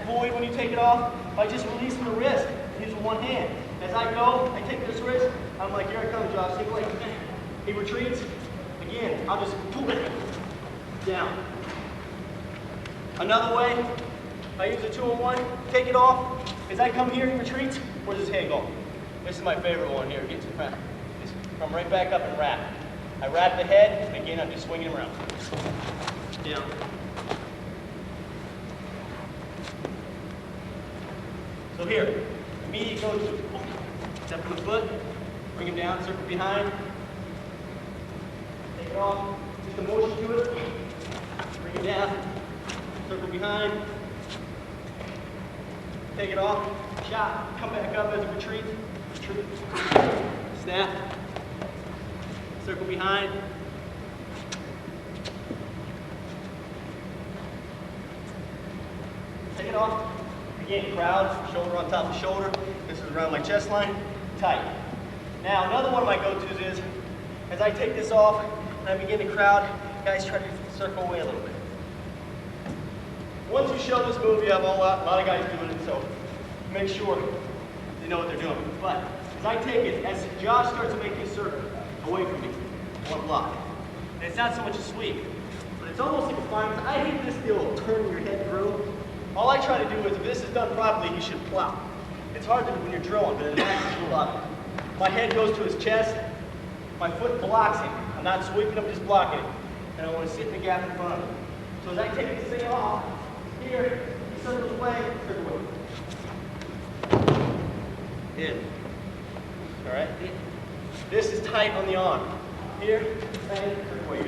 void when you take it off by just releasing the wrist using one hand. As I go, I take this wrist, I'm like, here I come, Josh. Take like, he retreats. Again, I'll just pull it. down. Another way, I use a 2-on-1, take it off. As I come here, he retreats, where's his hand going? This is my favorite one here, get to the front. Just come right back up and wrap. I wrap the head, and again, I'm just swinging him around. Down. So here, immediate go to, step of the foot, bring him down, circle behind, take it off, just a motion to it, bring it down, circle behind, take it off, shot, come back up as a retreat, snap, circle behind, take it off, again, crowd, shoulder on top of shoulder, this is around my chest line, tight. Now another one of my go-tos is, as I take this off and I begin to crowd, guys try to circle away a little bit. Once you show this move, you have a lot of guys doing it, so make sure they know what they're doing. But as I take it, as Josh starts making a circle away from me, one block. And it's not so much a sweep, but it's almost like a fine. I hate this deal of turning your head through. All I try to do is, if this is done properly, you should plow. It's hard to do when you're drilling, but it actually a lot. My head goes to his chest, my foot blocks him. I'm not sweeping, I'm just blocking it. And I want to sit in the gap in front of him. So as I take this thing off, here, he circles away, circle away. In. All right? This is tight on the arm. Here, bang, circle away.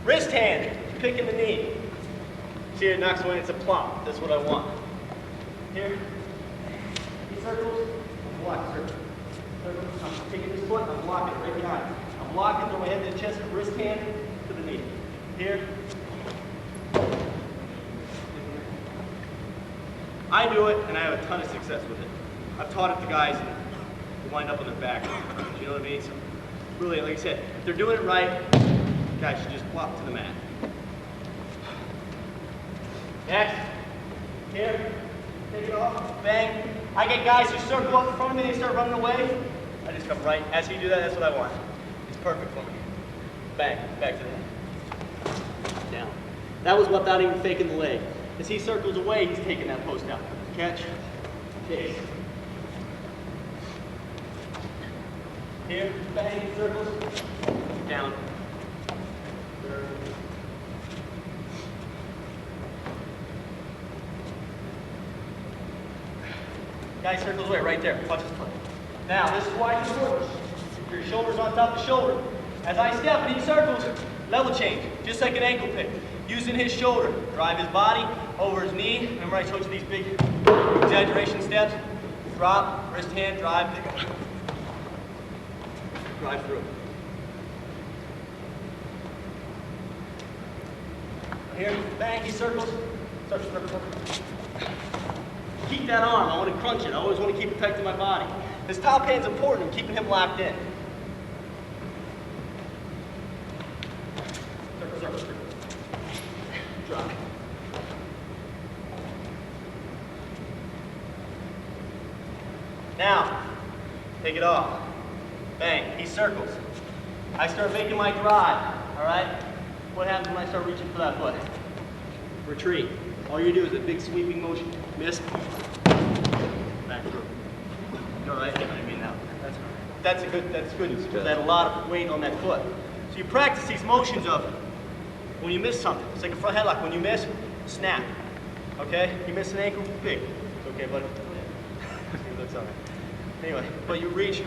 Wrist hand, picking the knee. See, it knocks away, it's a plop. That's what I want. Here, he circles, I'm blocking, circle. I'm taking this foot, I'm blocking right behind. I'm blocking from my head to the chest, wrist hand to the knee. Here. I do it, and I have a ton of success with it. I've taught it to guys who wind up on their back. You know what I mean? So, really, like I said, if they're doing it right, guys should just flop to the mat. Next. Here. Take it off. Bang. I get guys who circle up in front of me, they start running away. I just come right. As he do that, that's what I want. It's perfect for me. Bang. Back to the head. Down. That was without even faking the leg. As he circles away, he's taking that post out. Catch. Chase. Here. Bang. Circles. Down. Guy circles away right there. Watch his foot. Now, this is why you push. Your shoulder's on top of the shoulder. As I step and he circles, level change, just like an ankle pick. Using his shoulder, drive his body over his knee. Remember I showed you these big exaggeration steps? Drop, wrist hand, drive, pick up. Drive through. Here, bang, he circles. Circle. Keep that arm, I want to crunch it. I always want to keep it tight to my body. This top hand's important in keeping him locked in. Circle. Drop. Now, take it off. Bang, he circles. I start making my drive, all right? What happens when I start reaching for that foot? Retreat. All you do is a big sweeping motion. Miss. Back through. All right? I mean that. That's good. Because I had a lot of weight on that foot. So you practice these motions of when you miss something. It's like a front headlock. When you miss, snap. Okay? You miss an ankle, big. It's okay, buddy. That's all right. Anyway, but you reach.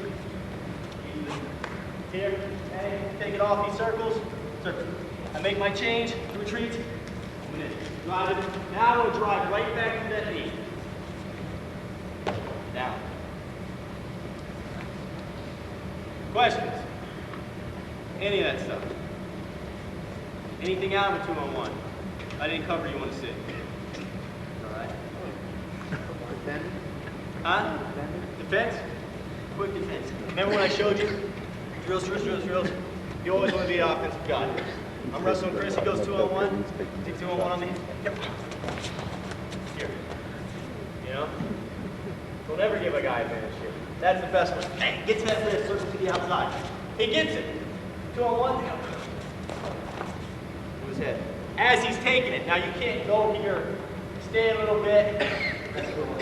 Here, hey, take it off. He circles. Circle. I make my change. Retreat. Drive it. Now I'm going to drive right back to that knee. Down. Questions? Any of that stuff? Anything out of a 2-on-1? I didn't cover you want to sit. All right. Defend. Huh? Defense? Quick defense. Remember when I showed you? Drills. You always want to be an offensive guy. I'm wrestling Chris, he goes 2-on-1. Take 2-on-1 on me. Yep. Here. You know? Don't ever give a guy advantage here. That's the best one. Bang, get to that wrist, circle to the outside. He gets it. 2 on 1, to his head. As he's taking it, now you can't go here, stay a little bit. That's a good one.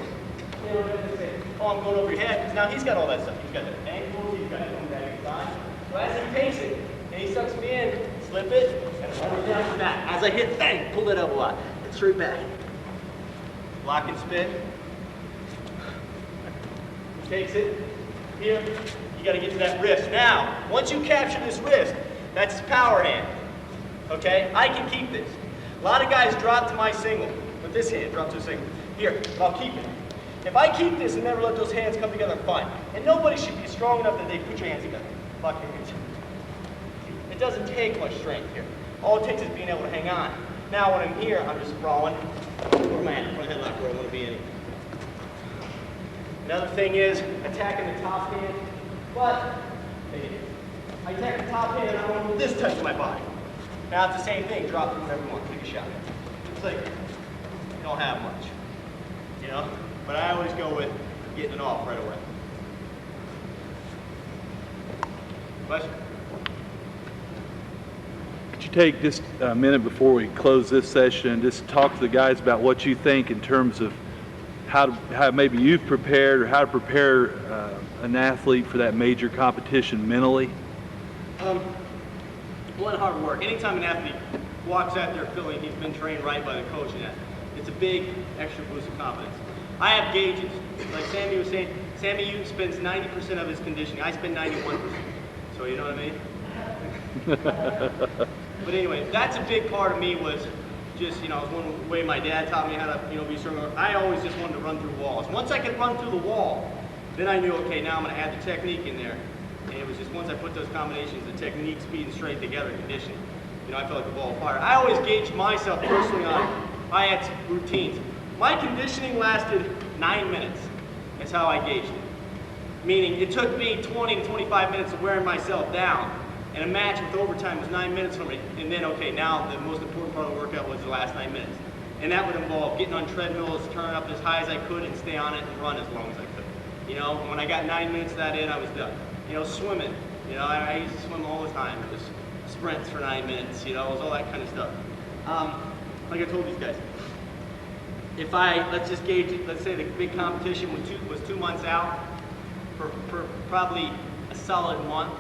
Stay a little bit and say, oh, I'm going over your head, because now he's got all that stuff. He's got the ankles, he's got it on that side. So as he takes it, and he sucks me in, slip it, and run it down to the back. As I hit, bang, pull that elbow out. And straight back. Lock and spin. He takes it. Here, you got to get to that wrist. Now, once you capture this wrist, that's his power hand. Okay? I can keep this. A lot of guys drop to my single. With this hand, drop to a single. Here, I'll keep it. If I keep this and never let those hands come together, fine. And nobody should be strong enough that they put your hands together. Lock your hands. It doesn't take much strength here. All it takes is being able to hang on. Now when I'm here, I'm just throwing. Where am I at? Front headlock where I want to be in. Another thing is attacking the top hand. But I attack the top hand and I want this touch of my body. Now it's the same thing. Drop it whenever you want. Take a shot. It's like you don't have much, you know. But I always go with getting it off right away. Question? Could you take just a minute before we close this session and just talk to the guys about what you think in terms of how maybe you've prepared or how to prepare an athlete for that major competition mentally? One, hard work. Anytime an athlete walks out there feeling he's been trained right by the coach, and it's a big extra boost of confidence. I have gauges. Like Sammy was saying, Sammy Hughes spends 90% of his conditioning. I spend 91%. So you know what I mean? But anyway, that's a big part of me was just, you know, one way my dad taught me how to, you know, be strong. I always just wanted to run through walls. Once I could run through the wall, then I knew, okay, now I'm going to add the technique in there. And it was just once I put those combinations, the technique, speed, and strength together, conditioning, you know, I felt like a ball of fire. I always gauged myself personally on, I had some routines. My conditioning lasted 9 minutes. That's how I gauged it. Meaning it took me 20 to 25 minutes of wearing myself down. And a match with overtime was 9 minutes from it. And then, okay, now the most important part of the workout was the last 9 minutes. And that would involve getting on treadmills, turning up as high as I could, and stay on it and run as long as I could. You know, when I got 9 minutes of that in, I was done. You know, swimming. You know, I used to swim all the time. It was sprints for 9 minutes, you know, it was all that kind of stuff. Like I told these guys, if let's just gauge it, let's say the big competition was 2 months out, for probably a solid month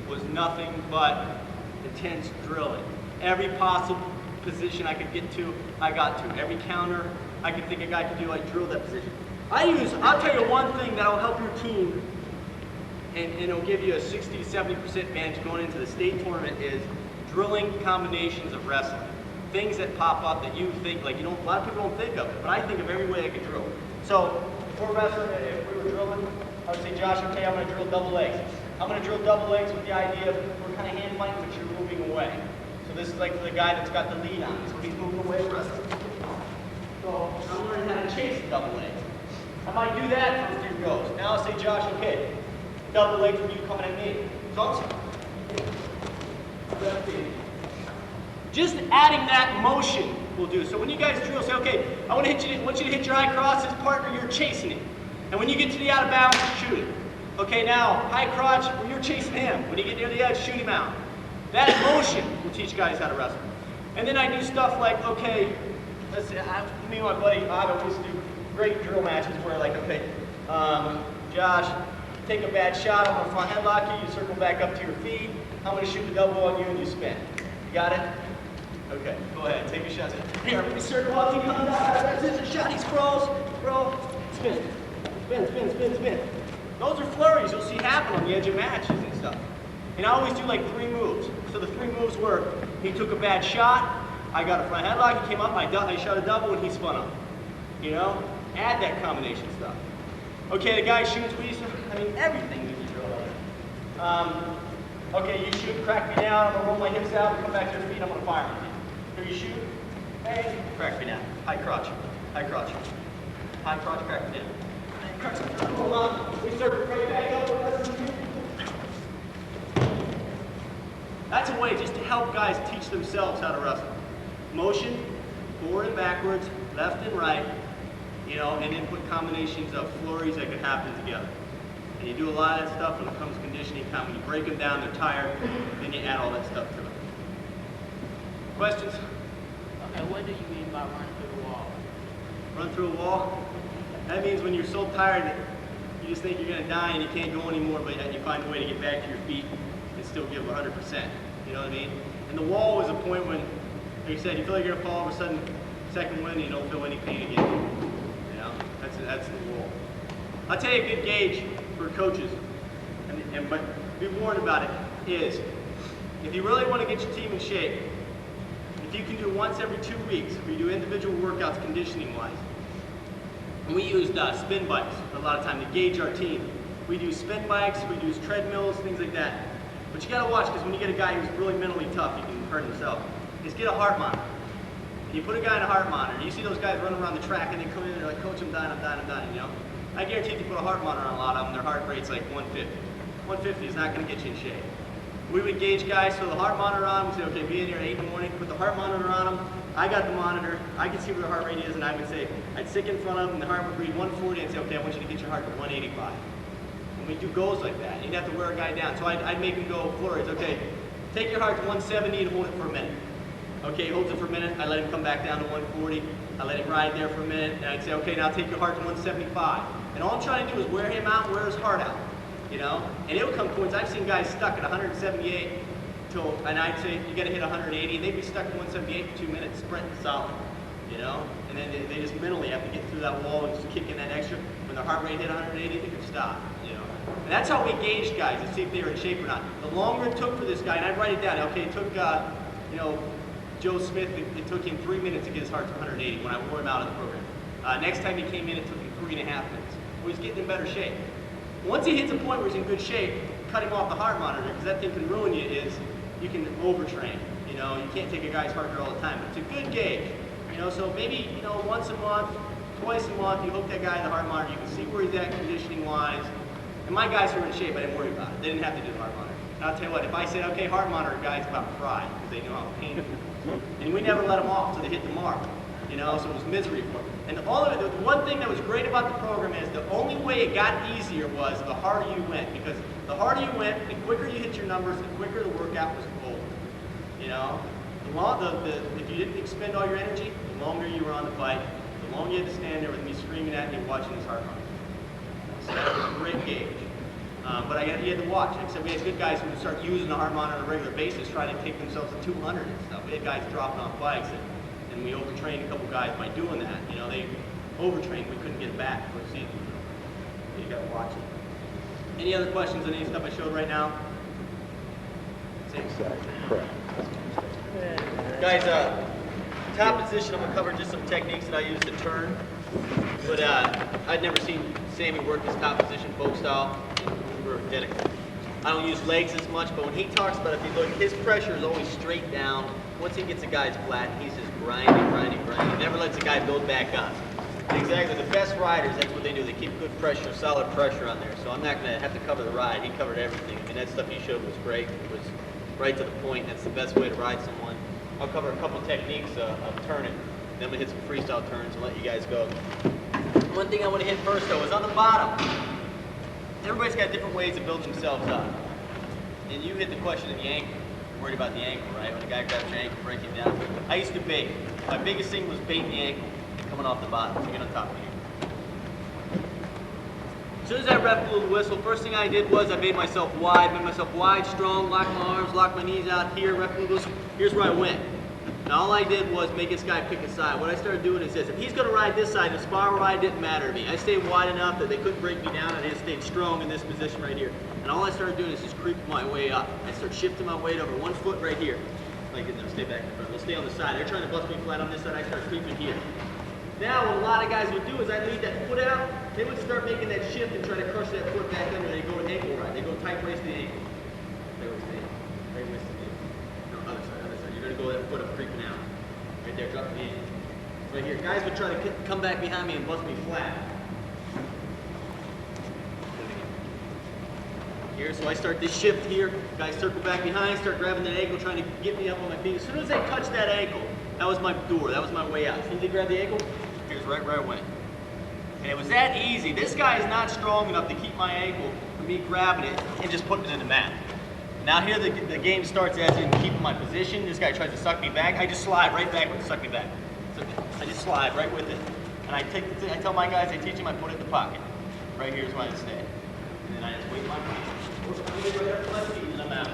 was nothing but intense drilling. Every possible position I could get to, I got to. Every counter I could think a guy could do, I drilled that position. I'll tell you one thing that'll help your team and it'll give you a 60 to 70% advantage going into the state tournament is drilling combinations of wrestling. Things that pop up that you think, like, you know, a lot of people don't think of it, but I think of every way I could drill. So, for wrestling, if we were drilling, I would say, Josh, okay, I'm going to drill double legs. I'm going to drill double legs with the idea of we're kind of hand fighting, but you're moving away. So this is like for the guy that's got the lead on, so he's moving away wrestling. So I'm learning how to chase the double legs. I might do that for 3 goes. Now I'll say, Josh, okay, double legs with you coming at me. So just adding that motion will do. So when you guys drill, say, okay, I want you to hit your high cross as partner, you're chasing it. And when you get to the out of bounds, shoot it. Okay, now, high crotch, when you're chasing him. When you get near the edge, shoot him out. That motion will teach guys how to wrestle. And then I do stuff like, okay, let's say, me and my buddy Otto used to do great drill matches where, like, okay, Josh, take a bad shot, I'm going to front headlock you, you circle back up to your feet, I'm going to shoot the double on you and you spin. You got it? Okay, go ahead, take a shot. Here, we circle up, he comes out, that's a shot, he scrolls, spin, spin, spin, spin, spin. Those are flurries you'll see happen on the edge of matches and stuff. And I always do like 3 moves. So the 3 moves were, he took a bad shot, I got a front headlock, he came up, I shot a double, and he spun up. You know? Add that combination stuff. Okay, the guy shoots, I mean, everything we can drill on. Okay, you shoot, crack me down, I'm going to roll my hips out, come back to your feet, I'm going to fire with you. Here you shoot, bang, crack me down. High crotch, high crotch. High crotch, crack me down. Hold on, we circle right back up. That's a way just to help guys teach themselves how to wrestle. Motion, forward and backwards, left and right, you know, and then put combinations of flurries that could happen together. And you do a lot of that stuff when it comes to conditioning, time. When you break them down, they're tired, then you add all that stuff to it. Questions? Okay, what do you mean by run through the wall? Run through a wall? That means when you're so tired that you just think you're going to die and you can't go anymore, but yet you find a way to get back to your feet and still give 100%. You know what I mean? And the wall is a point when, like you said, you feel like you're going to fall, all of a sudden, second wind, and you don't feel any pain again. You know? That's the wall. I'll tell you a good gauge for coaches, but be warned about it, is if you really want to get your team in shape, if you can do once every 2 weeks, we do individual workouts conditioning-wise. And we used spin bikes a lot of time to gauge our team. We do spin bikes, we use treadmills, things like that. But you got to watch, because when you get a guy who's really mentally tough, he can hurt himself, is get a heart monitor. And you put a guy in a heart monitor, you see those guys running around the track and they come in and they're like, coach, I'm dying, you know? I guarantee if you put a heart monitor on a lot of them, their heart rate's like 150. 150 is not going to get you in shape. We would gauge guys, so the heart monitor on, we'd say, okay, be in here at 8 in the morning, put the heart monitor on them. I got the monitor, I could see where the heart rate is, and I would say, I'd stick in front of them, and the heart would read 140, and say, okay, I want you to get your heart to 185. And we do goals like that. You'd have to wear a guy down. So I'd make him go flurries. Okay, take your heart to 170 and hold it for a minute. Okay, he holds it for a minute, I let him come back down to 140, I let him ride there for a minute, and I'd say, okay, now take your heart to 175. And all I'm trying to do is wear him out, wear his heart out, you know? And it'll come points, I've seen guys stuck at 178, and I'd say, you gotta hit 180, and they'd be stuck at 178 for 2 minutes, sprinting solid, you know? And then they just mentally have to get through that wall and just kick in that extra. When their heart rate hit 180, they could stop, you know? And that's how we gauged guys to see if they were in shape or not. The longer it took for this guy, and I'd write it down, okay, it took, you know, Joe Smith, it took him 3 minutes to get his heart to 180 when I wore him out of the program. Next time he came in, it took him 3.5 minutes. Well, he's getting in better shape. Once he hits a point where he's in good shape, cut him off the heart monitor, because that thing can ruin you, is you can overtrain. You know, you can't take a guy's heart rate all the time, but it's a good gauge. You know, so maybe, you know, once a month, twice a month, you hook that guy in the heart monitor, you can see where he's at conditioning-wise. And my guys who were in shape, I didn't worry about it. They didn't have to do the heart monitor. And I'll tell you what, if I said, okay, heart monitor, guys about to cry, because they know how painful it was. And we never let them off until they hit the mark. You know, so it was misery for them. And all of it, the one thing that was great about the program is the only way it got easier was the harder you went. Because the harder you went, the quicker you hit your numbers, the quicker the workout was over. You know, if you didn't expend all your energy, the longer you were on the bike, the longer you had to stand there with me screaming at you watching this heart monitor. So that was a great gauge. But you had to watch. Like I said, we had good guys who would start using the heart monitor on a regular basis, trying to take themselves to 200 and stuff. We had guys dropping off bikes, and we overtrained a couple guys by doing that. You know, they overtrained. We couldn't get it back for the season. So you got to watch it. Any other questions on any stuff I showed right now? Exactly. Correct. Guys, top position, I'm going to cover just some techniques that I use to turn. But I'd never seen Sammy work his top position, folk style. We're identical. I don't use legs as much, but when he talks about it, if you look, his pressure is always straight down. Once he gets a guy's flat, he's just grinding. He never lets the guy build back up. And exactly, the best riders, that's what they do. They keep good pressure, solid pressure on there. So I'm not going to have to cover the ride. He covered everything. I mean, that stuff he showed was great. It was right to the point. That's the best way to ride someone. I'll cover a couple techniques of turning. Then we'll hit some freestyle turns and let you guys go. One thing I want to hit first, though, is on the bottom. Everybody's got different ways of building themselves up. And you hit the question of the ankle. You're worried about the ankle, right? When a guy grabs your ankle, breaking down. I used to bait. My biggest thing was baiting the ankle and coming off the bottom. So get on top of you. As soon as that ref blew the whistle, first thing I did was I made myself wide, strong, locked my arms, locked my knees out here, ref blew the whistle. Here's where I went. Now all I did was make this guy pick a side. What I started doing is this. If he's going to ride this side, the spar ride didn't matter to me. I stayed wide enough that they couldn't break me down, and I just stayed strong in this position right here. And all I started doing is just creeping my way up. I start shifting my weight over 1 foot right here. Like, no, stay back in front. We'll stay on the side. They're trying to bust me flat on this side. I start creeping here. Now what a lot of guys would do is I'd lead that foot out. They would start making that shift and try to crush that foot back under. They go an ankle ride. They go tight waist to the ankle. Tight waist to the ankle. Tight waist to the ankle. No, other side, other side. You're going to go that foot up creeping out. Right there, drop the knee. Right here. Guys would try to come back behind me and bust me flat. Here, so I start this shift here. Guys circle back behind, start grabbing that ankle, trying to get me up on my feet. As soon as they touched that ankle, that was my door. That was my way out. As soon as they grabbed the ankle, here's right where I went. And it was that easy. This guy is not strong enough to keep my ankle. me grabbing it and just putting it in the mat. Now here the game starts as in keeping my position. This guy tries to suck me back. I just slide right back with suck me back. So I just slide right with it. And I tell my guys, I teach them, I put it in the pocket. Right here is where I stay. And then I just wait my feet. Right up to my feet and I'm out.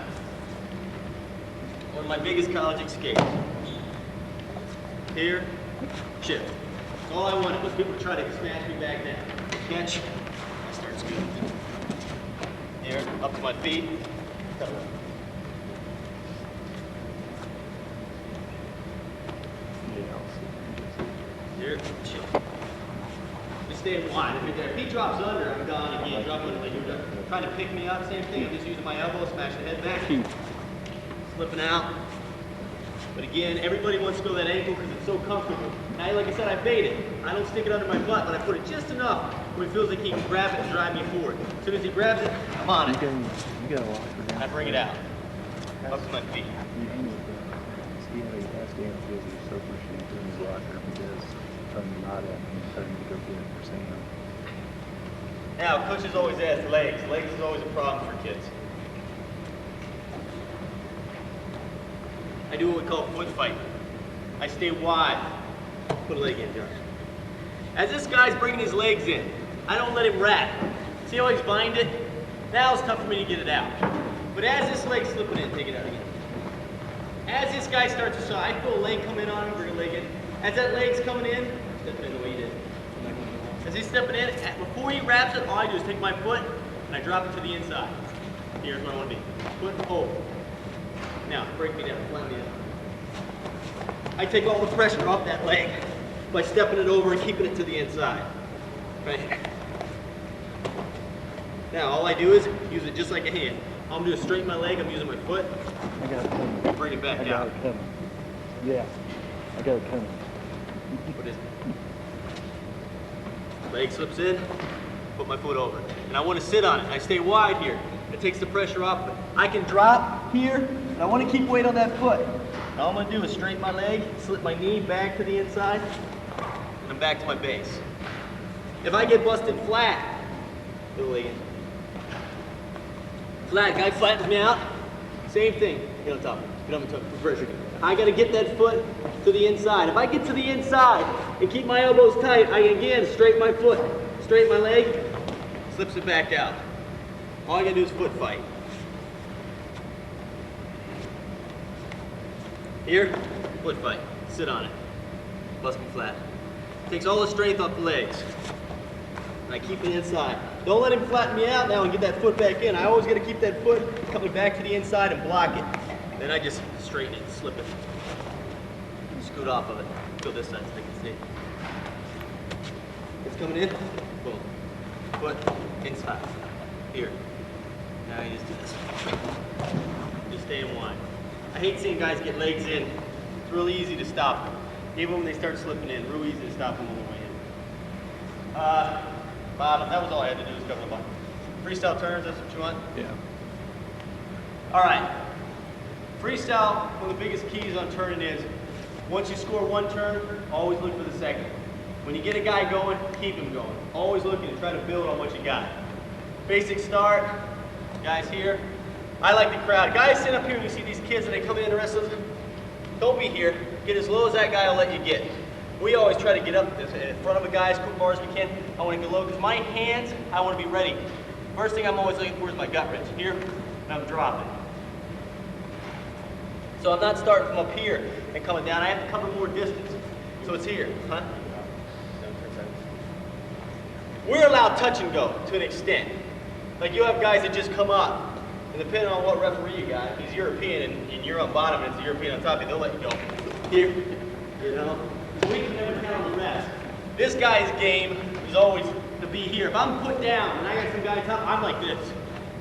One of my biggest college escapes. Here, chip. That's all I wanted was people to try to smash me back down. Catch, I start scooting. Here, up to my feet. Cut away. Here, chip. Just stay wide. If he drops under, I'm gone again. Drop under like you're trying to pick me up, same thing. I'm just using my elbow, smash the head back. Slipping out. But again, everybody wants to go that ankle because it's so comfortable. Now, like I said, I bait it. I don't stick it under my butt, but I put it just enough where he feels like he can grab it and drive me forward. As soon as he grabs it, I'm on it. You got a locker down. I bring it out. Up to my feet. See how he has to feels he's so appreciative in his locker because I'm not at him and telling him to go get it for Sam. Now, coaches always ask legs. Legs is always a problem for kids. I do what we call foot fight. I stay wide. Put a leg in, Josh. As this guy's bringing his legs in, I don't let him rack. See how he's bind it? Now it's tough for me to get it out. But as this leg's slipping in, take it out again. As this guy starts to slide, I feel a leg come in on him, bring a leg in. As that leg's coming in, step it in the way he did. As he's stepping in, before he wraps it, all I do is take my foot and I drop it to the inside. Here's where I want to be. Foot, hold. Now, break me down, flatten me out. I take all the pressure off that leg by stepping it over and keeping it to the inside. Right here. Now, all I do is use it just like a hand. All I'm doing is straighten my leg, I'm using my foot, I got it coming. bring it back I down. got it coming. Yeah, I got it coming. What is it? Leg slips in, put my foot over it. And I want to sit on it. I stay wide here. It takes the pressure off, but I can drop here, and I want to keep weight on that foot. All I'm going to do is straighten my leg, slip my knee back to the inside, and I'm back to my base. If I get busted flat, put the leg in. Flat, guy flattens me out, same thing. Get on top, get on the top, pressure. I got to get that foot to the inside. If I get to the inside and keep my elbows tight, I can again straighten my foot, straighten my leg, slips it back out. All I gotta do is foot fight. Here, foot fight. Sit on it. Bust me flat. Takes all the strength off the legs. And I keep it inside. Don't let him flatten me out now and get that foot back in. I always gotta keep that foot coming back to the inside and block it. Then I just straighten it, slip it. Scoot off of it. Go this side so they can see. It's coming in. Boom. Foot inside. Here. Now you just do this. Just stay in wide. I hate seeing guys get legs in. It's really easy to stop them. Even when they start slipping in, real easy to stop them on the way in. Bottom, that was all I had to do was cover the bottom. Freestyle turns, that's what you want? Yeah. All right. Freestyle, one of the biggest keys on turning is, once you score one turn, always look for the second. When you get a guy going, keep him going. Always looking to try to build on what you got. Basic start. Guys here, I like the crowd. Guys sit up here and you see these kids and they come in and the rest of them, don't be here. Get as low as that guy will let you get. We always try to get up in front of a guy as far as we can. I want to go low because my hands, I want to be ready. First thing I'm always looking for is my gut wrench. Here, and I'm dropping. So I'm not starting from up here and coming down. I have to cover more distance. So it's here, huh? We're allowed touch and go to an extent. Like you have guys that just come up, and depending on what referee you got, he's European and you're on bottom and it's a European on top, and they'll let you go here, you know? So we can never count on the rest. This guy's game is always to be here. If I'm put down and I got some guy on top, I'm like this.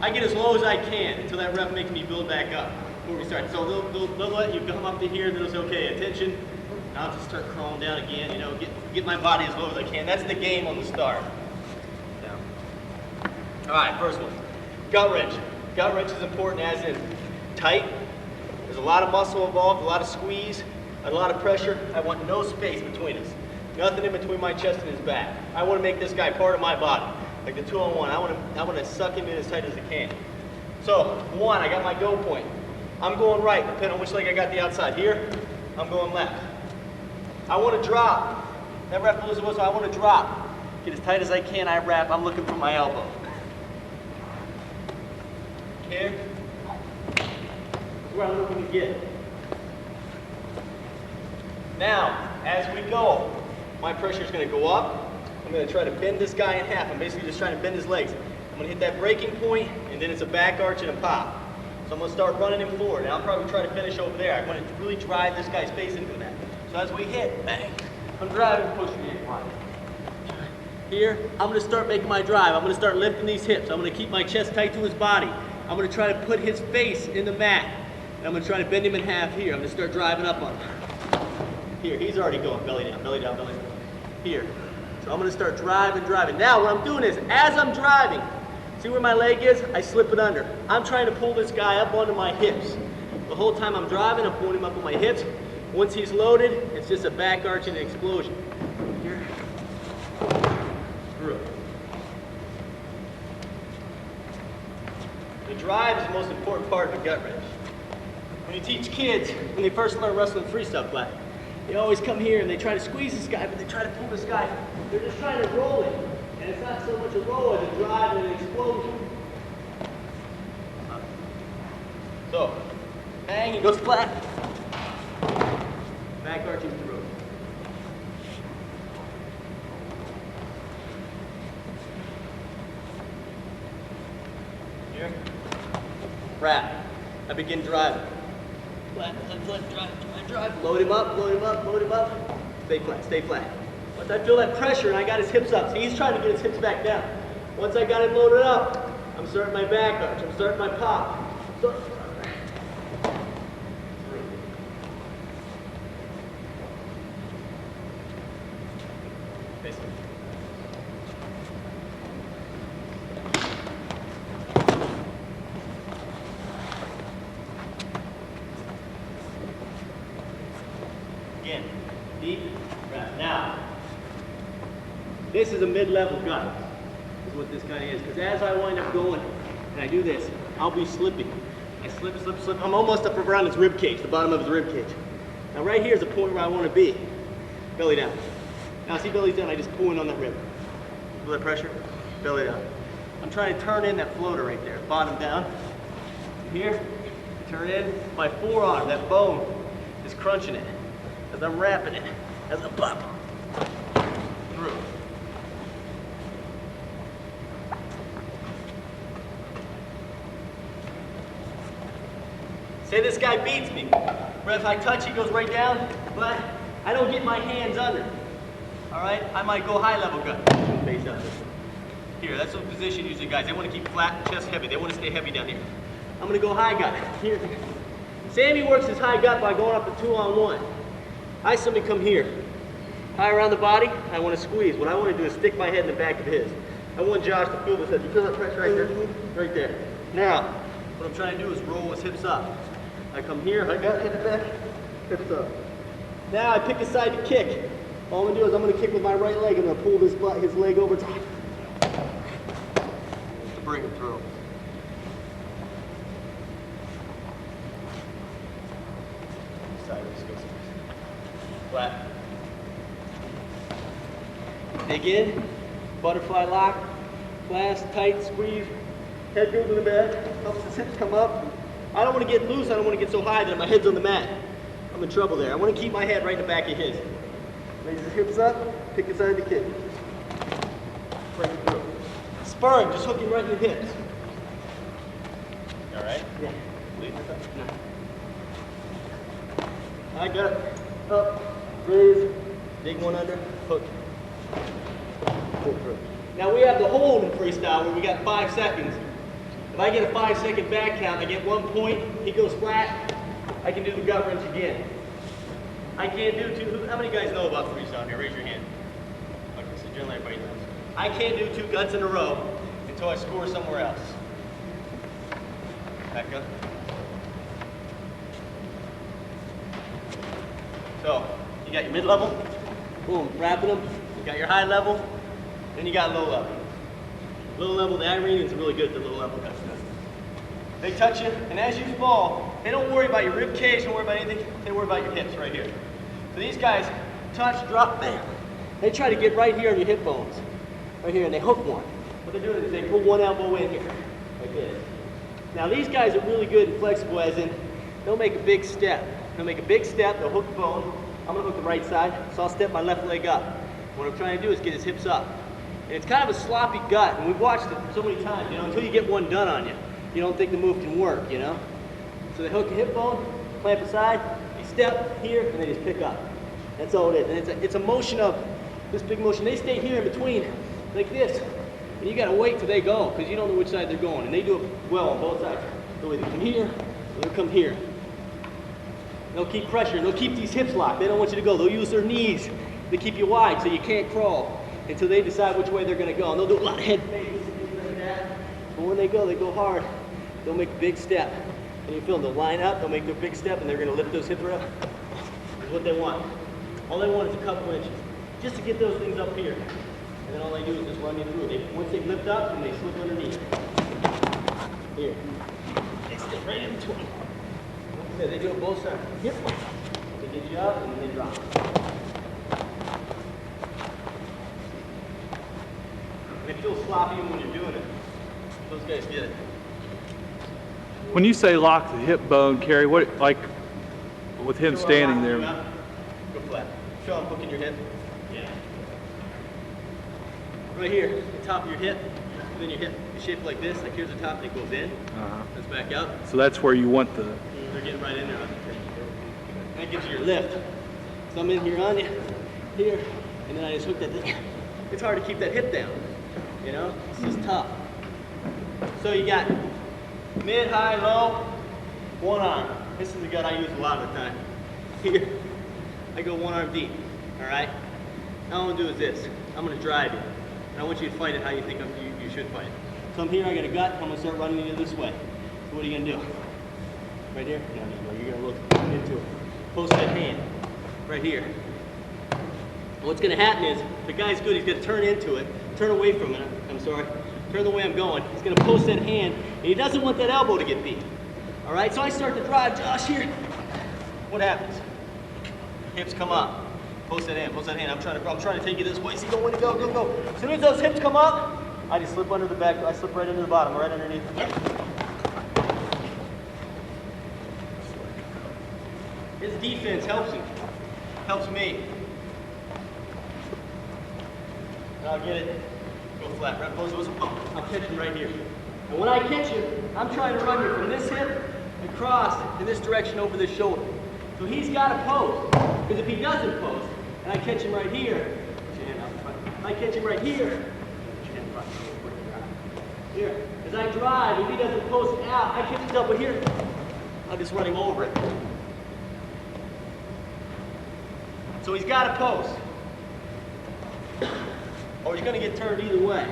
I get as low as I can until that ref makes me build back up before we start. So they'll let you come up to here, then they'll say, okay, attention. And I'll just start crawling down again, you know, get my body as low as I can. That's the game on the start. All right, first one, gut wrench. Gut wrench is important as in tight. There's a lot of muscle involved, a lot of squeeze, a lot of pressure. I want no space between us. Nothing in between my chest and his back. I want to make this guy part of my body. like the 2-on-1. I want to suck him in as tight as I can. So, 1, I got my go point. I'm going right, depending on which leg I got the outside. Here, I'm going left. I want to drop. That rep loses so I want to drop. Get as tight as I can, I wrap. I'm looking for my elbow. Here. That's where I'm looking to get. Now, as we go, my pressure is going to go up. I'm going to try to bend this guy in half. I'm basically just trying to bend his legs. I'm going to hit that breaking point, and then it's a back arch and a pop. So I'm going to start running him forward, and I'll probably try to finish over there. I want to really drive this guy's face into that. So as we hit, bang, I'm driving, pushing the line. Here, I'm going to start making my drive. I'm going to start lifting these hips. I'm going to keep my chest tight to his body. I'm going to try to put his face in the mat. And I'm going to try to bend him in half here. I'm going to start driving up on him. Here, he's already going belly down, belly down, belly down. Here. So I'm going to start driving, driving. Now what I'm doing is, as I'm driving, see where my leg is? I slip it under. I'm trying to pull this guy up onto my hips. The whole time I'm driving, I'm pulling him up on my hips. Once he's loaded, it's just a back arch and an explosion. Here. Through. The drive is the most important part of the gut wrench. When you teach kids, when they first learn wrestling freestyle class, they always come here and they try to squeeze this guy, but they try to pull this guy. They're just trying to roll it. And it's not so much a roll as a drive and an explosion. So, bang, he goes flat. Back arching through. Here. Wrap. I begin driving. Flat, drive. Load him up, load him up, load him up. Stay flat, stay flat. Once I feel that pressure and I got his hips up, see, he's trying to get his hips back down. Once I got him loaded up, I'm starting my back arch, I'm starting my pop. So, again, deep breath. Now, this is a mid-level gut, is what this kind of is. Because as I wind up going and I do this, I'll be slipping. I slip, slip, slip. I'm almost up around his rib cage, the bottom of his rib cage. Now right here is the point where I want to be. Belly down. Now see belly down, I just pull in on that rib. Feel that pressure? Belly down. I'm trying to turn in that floater right there, bottom down. Here, turn in. My forearm, that bone, is crunching it. As I'm wrapping it, as I pop through. Say this guy beats me. But if I touch, he goes right down, but I don't get my hands under. All right, I might go high level gut, face under. Here, that's the position usually guys, they want to keep flat, chest heavy. They want to stay heavy down here. I'm gonna go high gut. Here. Sammy works his high gut by going up a 2-on-1. I simply come here. High around the body, I want to squeeze. What I want to do is stick my head in the back of his. I want Josh to feel this head. You feel that pressure right there? Right there. Now, what I'm trying to do is roll his hips up. I come here, I got head back, hips up. Now I pick a side to kick. All I'm gonna do is I'm gonna kick with my right leg. I'm gonna pull his leg over top to bring him through. Side flat. Dig in, butterfly lock, clasp, tight, squeeze. Head goes in the back, helps his hips come up. I don't want to get loose, I don't want to get so high that my head's on the mat. I'm in trouble there. I want to keep my head right in the back of his. Raise his hips up, pick his side to kick. Bring it through. Spur him, just hook him right in the hips. All right? Yeah. Lead this up. No. I got it. Up, raise, dig one under, hook. Pull through. Now we have the hold in freestyle where we got 5 seconds. If I get a 5-second back count, I get 1 point, he goes flat, I can do the gut wrench again. I can't do 2, how many guys know about freestyle here? Raise your hand. Okay, so generally everybody knows. I can't do 2 guts in a row until I score somewhere else. Back up. So, you got your mid-level, boom, wrapping them. You got your high level, then you got low level. Low level, the Iranians are really good at the low level kind of stuff. They touch you, and as you fall, they don't worry about your rib cage, don't worry about anything, they worry about your hips right here. So these guys touch, drop, bam. They try to get right here on your hip bones, right here, and they hook one. What they're doing is they pull one elbow in here, like this. Now these guys are really good and flexible, as in, they'll make a big step. They'll make a big step, they'll hook the bone. I'm gonna hook the right side, so I'll step my left leg up. What I'm trying to do is get his hips up. And it's kind of a sloppy gut, and we've watched it so many times, you know, until you get one done on you. You don't think the move can work, you know? So they hook the hip bone, clamp aside, you step here, and they just pick up. That's all it is. And it's a motion of, this big motion. They stay here in between, like this. And you gotta wait till they go, because you don't know which side they're going. And they do it well on both sides. They'll either come here, or they'll come here. They'll keep pressuring, they'll keep these hips locked. They don't want you to go. They'll use their knees to keep you wide so you can't crawl until they decide which way they're gonna go. And they'll do a lot of head fakes, things like that. But when they go hard. They'll make a big step. And you feel them, they'll line up, they'll make their big step, and they're gonna lift those hips up. That's what they want. All they want is a couple inches, just to get those things up here. And then all they do is just run you through. Once they lift up, and they slip underneath. Here. They stay right in between. They do it both sides. Hip. They get you up, and then they drop. And it feels sloppy when you're doing it. Those guys get it. When you say lock the hip bone, Cary, what, like, with him standing there? Go flat. Show him hooking your hip. Yeah. Right here, the top of your hip, and then your hip is shaped like this. Like here's the top, and it goes in. That's back out. So that's where you want the... They're getting right in there. And that gives you your lift. So I'm in here on you, here, and then I just hook that thing. It's hard to keep that hip down, you know? It's just tough. So you got mid, high, low, one arm. This is the gut I use a lot of the time. Here, I go one arm deep, all right? All I'm gonna do is this. I'm gonna drive you. And I want you to fight it how you think you should fight it. So I'm here, I got a gut, I'm gonna start running you this way. So what are you gonna do? Right here? No, you're gonna look into it. Post that hand, right here. What's gonna happen is, the guy's good, he's gonna turn into it, turn away from it, I'm sorry. Turn the way I'm going. He's gonna post that hand, and he doesn't want that elbow to get beat. All right, so I start to drive Josh here. What happens? Hips come up. Post that hand, post that hand. I'm trying to take you this way. See, don't want to go, go, go. As soon as those hips come up, I just slip under the back, I slip right into the bottom, right underneath. His defense helps him, helps me. And I'll get it. Go flat, right, close those, I'll catch him right here. And when I catch him, I'm trying to run you from this hip across in this direction over this shoulder. So he's got to post, because if he doesn't post, and I catch him right here, put your hand out in front. If I catch him right here, put your hand in front. Here, as I drive, if he doesn't post out, I catch his elbow here, I'll just run him over it. So he's got to post. Or he's going to get turned either way.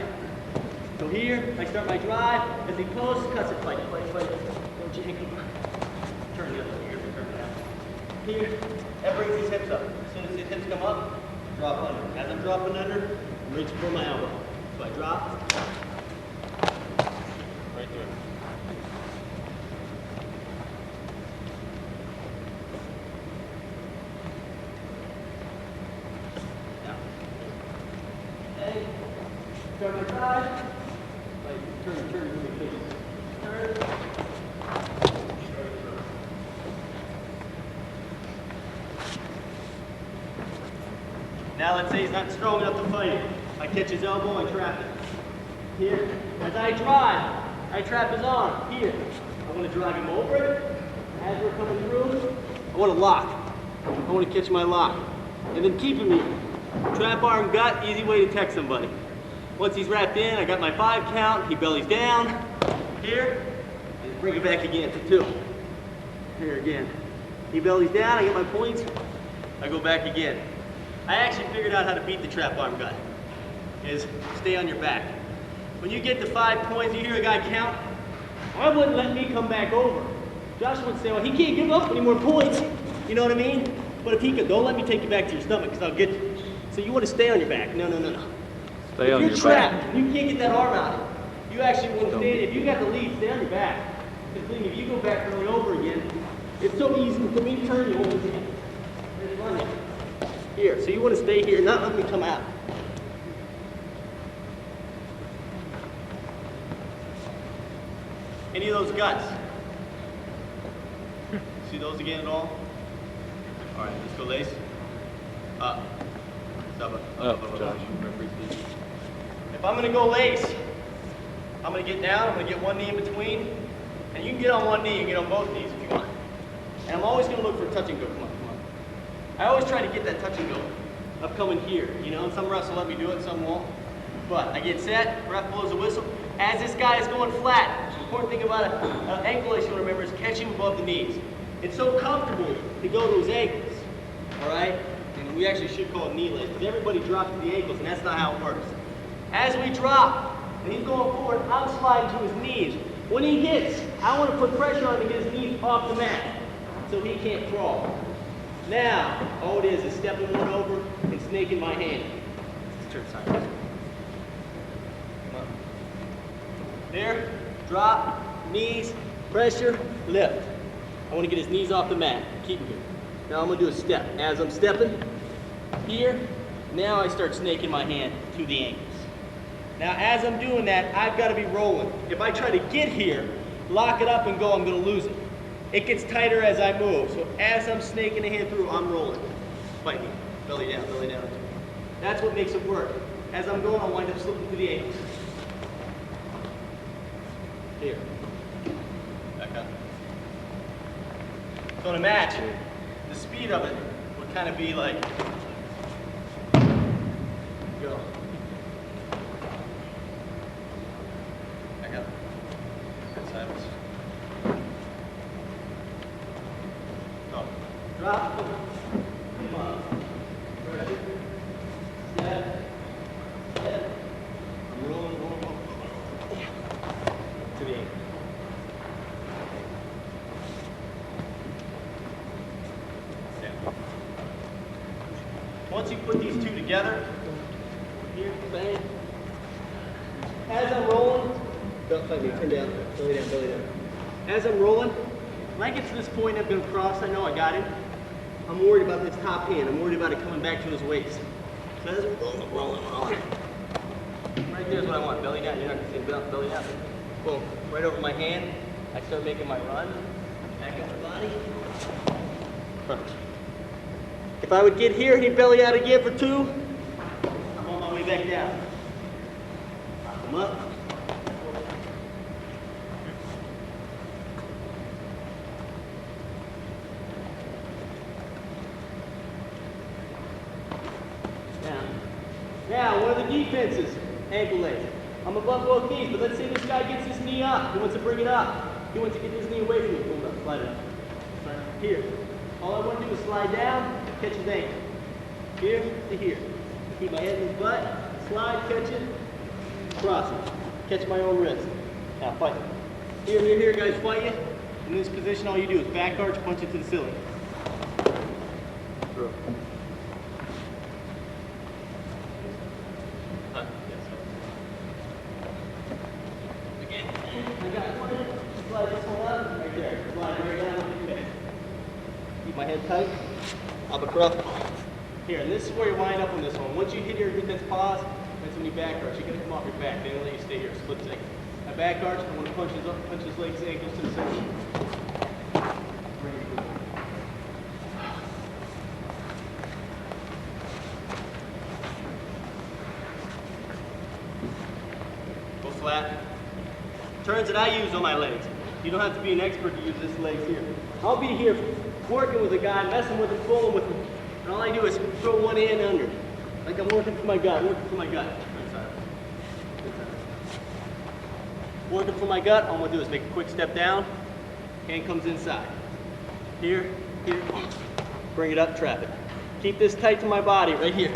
So here, I start my drive. As he posts, cuts it, fight, fight, fight. Don't you hit him. Turn the other way. Here, turn it out. Here, that brings his hips up. As soon as his hips come up, drop under. As I'm dropping under, I'm reaching for my elbow. So I drop. Right there. Turn my side. Like, turn, really please. Turn. Now let's say he's not strong enough to fight it. I catch his elbow, I trap it. Here. As I drive, I trap his arm. Here. I want to drive him over it. As we're coming through, I want to lock. I want to catch my lock. And then keep him here. Trap arm, gut, easy way to tech somebody. Once he's wrapped in, I got my 5 count, he bellies down, here, and bring it back again for 2. Here again. He bellies down, I get my points, I go back again. I actually figured out how to beat the trap arm gut, is stay on your back. When you get to 5 points, you hear a guy count, I wouldn't let me come back over. Josh would say, well, he can't give up any more points, you know what I mean? But if he could, don't let me take you back to your stomach, because I'll get you. So you want to stay on your back. No, no, no, no. Stay on your back. If you're trapped, you can't get that arm out. You actually want to stand, if you got the lead, stay on your back. Because if you go back really over again, it's so easy for me to turn you over again. There's one here. So you want to stay here, not let me come out. Any of those guts? See those again at all? All right, let's go lace. Up. Up. Josh, you remember these? If I'm gonna go lace, I'm gonna get down, I'm gonna get one knee in between, and you can get on one knee, you can get on both knees if you want. And I'm always gonna look for a touch and go, come on, come on. I always try to get that touch and go of coming here, you know, and some refs will let me do it, some won't. But I get set, ref blows a whistle. As this guy is going flat, the important thing about an ankle lace you want to remember is catch him above the knees. It's so comfortable to go to his ankles, all right? And we actually should call it knee lace, because everybody drops to the ankles, and that's not how it works. As we drop, and he's going forward, I'm sliding to his knees. When he hits, I want to put pressure on him to get his knees off the mat, so he can't crawl. Now, all it is stepping one over and snaking my hand. Let's turn sideways. Come on. There, drop, knees, pressure, lift. I want to get his knees off the mat. Keep him here. Now I'm going to do a step. As I'm stepping here, now I start snaking my hand to the ankles. Now as I'm doing that, I've got to be rolling. If I try to get here, lock it up and go, I'm going to lose it. It gets tighter as I move. So as I'm snaking the hand through, I'm rolling. Fight me. Belly down, belly down. That's what makes it work. As I'm going, I'll wind up slipping to the ankles. Here. Back up. So in a match, the speed of it would kind of be like, go. Back up. Sideways. Go. Drop. Come on. Ready. Step. Step. I'm rolling, rolling, rolling. To the ankle. Once you put these two together, here, bang. As I'm rolling, don't fight me, turn down, belly down, belly down. As I'm rolling, when I get to this point, I'm going to cross, I know I got him. I'm worried about this top hand. I'm worried about it coming back to his waist. So as I'm rolling, rolling, rolling. Right there's what I want, belly down. You're not going to see belly down. Boom, right over my hand. I start making my run. Back up my body. Perfect. If I would get here and he belly out again for two, I'm on my way back down. Come up. Now, one of the defenses, ankle lace. I'm above both knees, but let's say this guy gets his knee up. He wants to bring it up. He wants to get his knee away from me. Hold up, slide it up. Here. All I want to do is slide down, catch his ankle. Here to here. Keep my head in his butt, slide, catch it, cross it. Catch my own wrist. Now fight. Here, here, here, guys, fight you. In this position, all you do is back arch, punch it to the ceiling. Throw. Again. I got one. Slide this one up. Right there. Slide right down. Keep my head tight. Uppercut. Here, and this is where you wind up on this one. Once you hit your defense pause, that's when you back arch. You're going to come off your back. They don't let you stay here. Split second. I back arch. I want to punch his legs, ankles to the center. Go flat. Turns that I use on my legs. You don't have to be an expert to use this legs here. I'll be here working with a guy, messing with him, pulling with him, and all I do is throw one hand under. Like I'm working for my gut, working for my gut. Working for my gut, all I'm gonna do is make a quick step down, hand comes inside. Here, here, bring it up, trap it. Keep this tight to my body right here.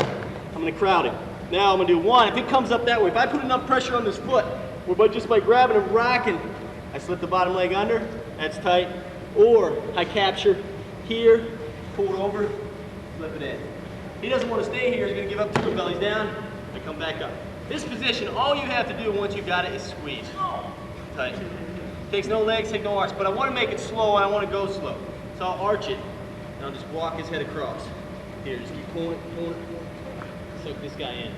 I'm gonna crowd him. Now I'm gonna do one. If it comes up that way, if I put enough pressure on this foot, or just by grabbing and rocking, I slip the bottom leg under, that's tight. Or I capture here, pull it over, flip it in. He doesn't want to stay here, he's going to give up to it, belly's down, I come back up. This position, all you have to do once you've got it is squeeze. Tight. Takes no legs, take no arch, but I want to make it slow and I want to go slow. So I'll arch it, and I'll just walk his head across. Here, just keep pulling it, pulling it, pulling it. Soak this guy in.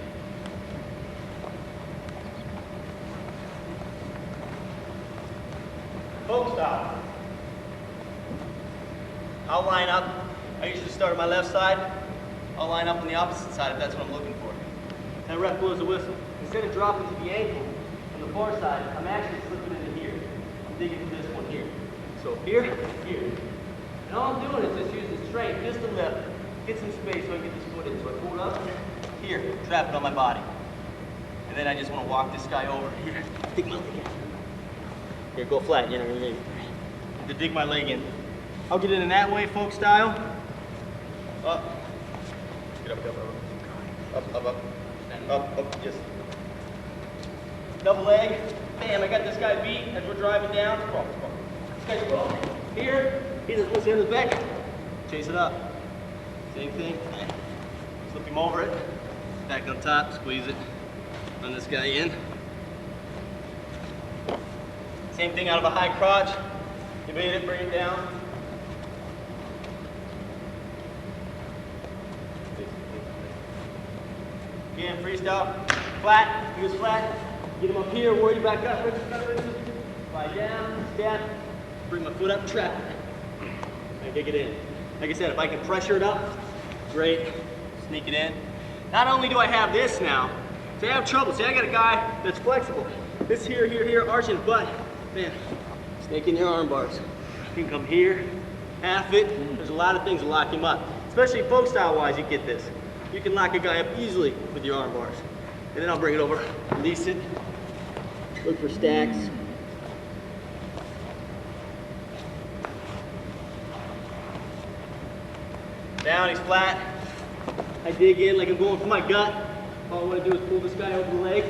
Poke style. I'll line up. I usually start on my left side. I'll line up on the opposite side if that's what I'm looking for. That ref blows the whistle. Instead of dropping to the ankle on the far side, I'm actually slipping into here. I'm digging to this one here. So here, here. And all I'm doing is just using strength just to lift, get some space so I can get this foot in. So I pull it up, here, trap it on my body. And then I just want to walk this guy over here. Dig my leg in. Here, go flat, you know what I mean? To dig my leg in. I'll get it in that way, folk style. Up. Get up, up, up. Up, up, up. Up, up, yes. Double leg. Bam, I got this guy beat as we're driving down. Come on, come on. This guy's wrong. Here, he just puts the end of the back. Chase it up. Same thing. Flip him over it. Back on top, squeeze it. Run this guy in. Same thing out of a high crotch. You made it, bring it down. Again, freestyle, flat, he goes flat, get him up here, worry back up, slide down, step, bring my foot up, trap it, and kick it in. Like I said, if I can pressure it up, great, sneak it in. Not only do I have this now, say I have trouble, say I got a guy that's flexible, this here, arching his butt, man, snake in your arm bars. You can come here, half it, there's a lot of things to lock him up, especially folk style wise, you get this. You can lock a guy up easily with your arm bars. And then I'll bring it over, release it, look for stacks. Down, he's flat. I dig in like I'm going for my gut. All I want to do is pull this guy over the leg.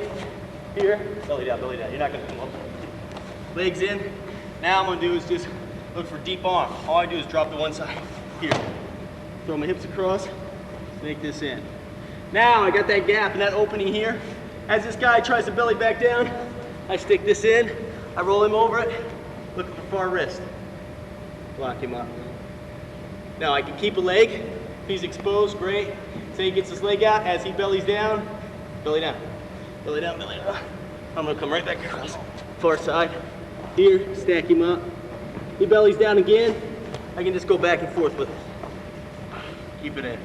Here, belly down, you're not going to come up. Legs in. Now I'm going to do is just look for deep arm. All I do is drop to one side. Here. Throw my hips across. Make this in. Now I got that gap and that opening here. As this guy tries to belly back down, I stick this in, I roll him over it, look for far wrist. Lock him up. Now I can keep a leg. If he's exposed, great. Say he gets his leg out, as he bellies down, belly down, belly down, belly down. I'm gonna come right back across. Far side. Here, stack him up. He bellies down again. I can just go back and forth with it. Keep it in.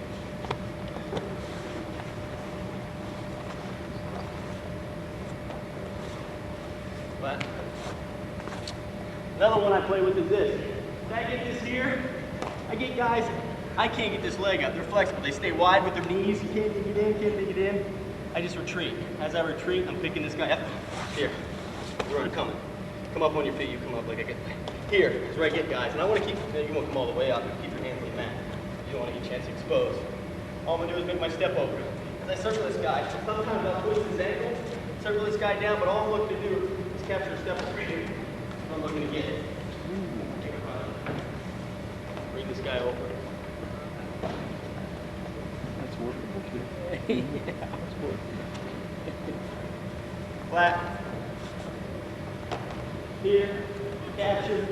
But another one I play with is this. If I get this here, I get guys, I can't get this leg up. They're flexible. They stay wide with their knees. You can't dig it in, can't dig it in. I just retreat. As I retreat, I'm picking this guy up. Here. You're coming. Come up on your feet. You come up like I get. Here is where I get guys. And I want to keep, you won't come all the way up. Keep your hands on the mat. You don't want to get a chance to expose. All I'm going to do is make my step over. As I circle this guy, sometimes I'll twist his ankle, circle this guy down, but all I'm looking to do is capture a step over here. I'm looking to get it. Bring this guy over. That's workable too. Yeah. That's workable. Flat. Here. Capture.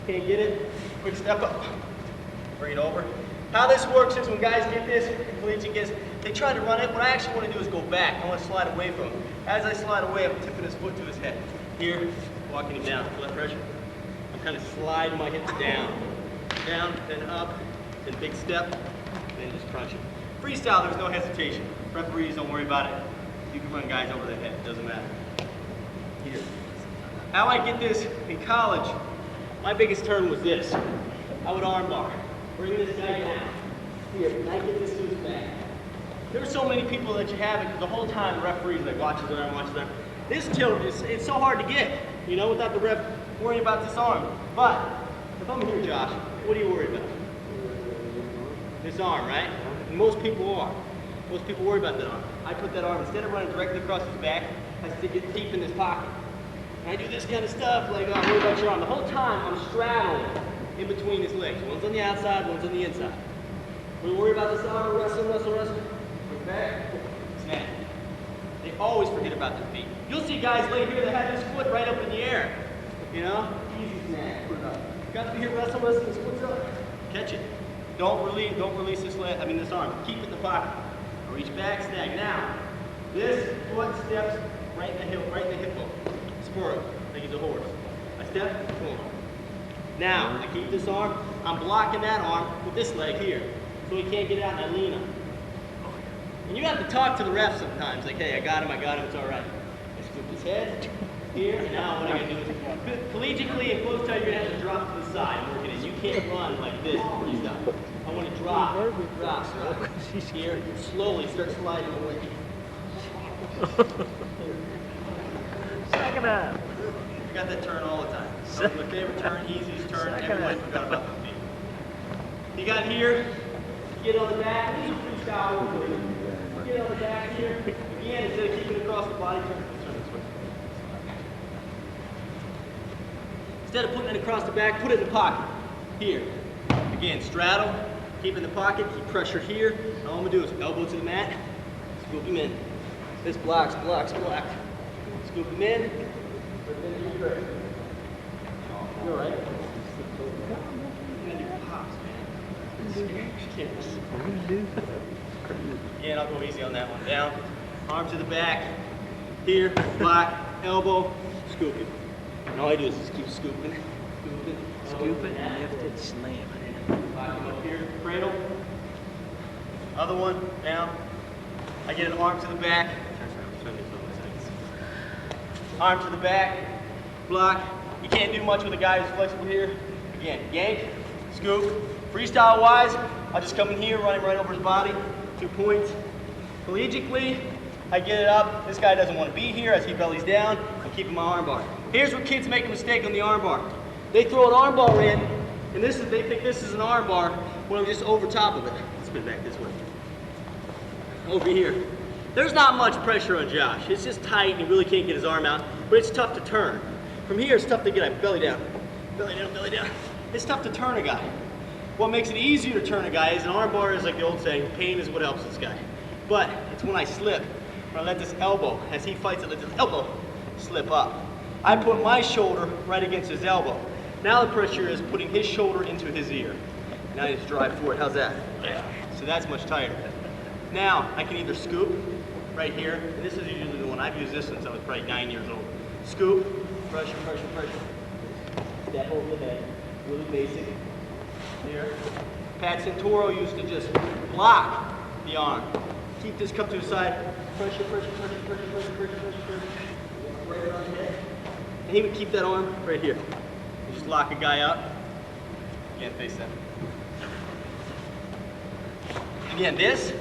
Can't get it. Quick step up. Bring it over. How this works is when guys get this, collegiate gets, they try to run it. What I actually want to do is go back. I want to slide away from him. As I slide away, I'm tipping his foot to his head. Here, walking him down. Feel that pressure? I'm kind of sliding my hips down. Down, then up, then big step, then just crunch it. Freestyle, there's no hesitation. Referees, don't worry about it. You can run guys over the head, it doesn't matter. Here. How I get this in college, my biggest turn was this. I would arm bar. Bring this guy down. Here, and I get this to his back. There's so many people that you have it because the whole time the referee's like watches their arm, watches their arm. This tilt, it's so hard to get, you know, without the ref worrying about this arm. But if I'm here, Josh, what do you worry about? This arm, right? And most people are. Most people worry about that arm. I put that arm, instead of running directly across his back, I stick it deep in his pocket. And I do this kind of stuff, like, oh, worry about your arm. The whole time I'm straddling in between his legs. One's on the outside, one's on the inside. We worry about this arm, wrestle. Bring back, snap. Take always forget about their feet. You'll see guys lay here that have this foot right up in the air. You know? Easy snag. Put it up. Got to here, wrestle, this foot's up. Catch it. Don't release this leg, this arm. Keep it in the pocket. Reach back, snag. Now, this foot steps right in the hip bone. Spur it, like he's a horse. I step, boom. Now, I keep this arm, I'm blocking that arm with this leg here. So he can't get out and I lean him. And you have to talk to the ref sometimes, like, hey, I got him, it's all right. I scoop his head here, and now what I gotta do is, collegiately and close tight, you're gonna have to drop to the side and work it in. You can't run like this before you stop. I want to drop, here, slowly start sliding away. Second up. I got that turn all the time. That was my favorite turn, easiest turn, everybody forgot about the feet. You got here, get on the back, these are freestyle work. Get on the back here, again, instead of keeping it across the body, turn this way. Instead of putting it across the back, put it in the pocket. Here. Again, straddle, keep in the pocket, keep pressure here. All I'm gonna do is elbow to the mat, scoop him in. This blocks. Scoop him in. You all right? You're gonna do pops, man. Again, I'll go easy on that one. Down, arm to the back, here, block, elbow, scoop it. And all I do is just keep scooping. Scoop it, lift it, slam it. Lock him up here, cradle. Other one, down. I get an arm to the back. Arm to the back, block. You can't do much with a guy who's flexible here. Again, yank, scoop. Freestyle wise, I'll just come in here, run him right over his body. 2 points. Collegiately, I get it up. This guy doesn't want to be here as he bellies down. I'm keeping my arm bar. Here's where kids make a mistake on the arm bar. They throw an arm bar in, and they think this is an arm bar when I'm just over top of it. Spin back this way. Over here. There's not much pressure on Josh. It's just tight and he really can't get his arm out, but it's tough to turn. From here, it's tough to get a belly down. Belly down, belly down. It's tough to turn a guy. What makes it easier to turn a guy is an arm bar is like the old saying, pain is what helps this guy. But it's when I slip, when I let this elbow, as he fights it, let this elbow slip up. I put my shoulder right against his elbow. Now the pressure is putting his shoulder into his ear. Now I just drive forward. How's that? Yeah. So that's much tighter. Now I can either scoop right here, and this is usually the one I've used this since I was probably 9 years old. Scoop, pressure. Step over the head, really basic. Here. Pat Santoro used to just block the arm. Keep this cup to the side. Pressure. Right around the head. And he would keep that arm right here. You just lock a guy up. Again, face that. Again, this,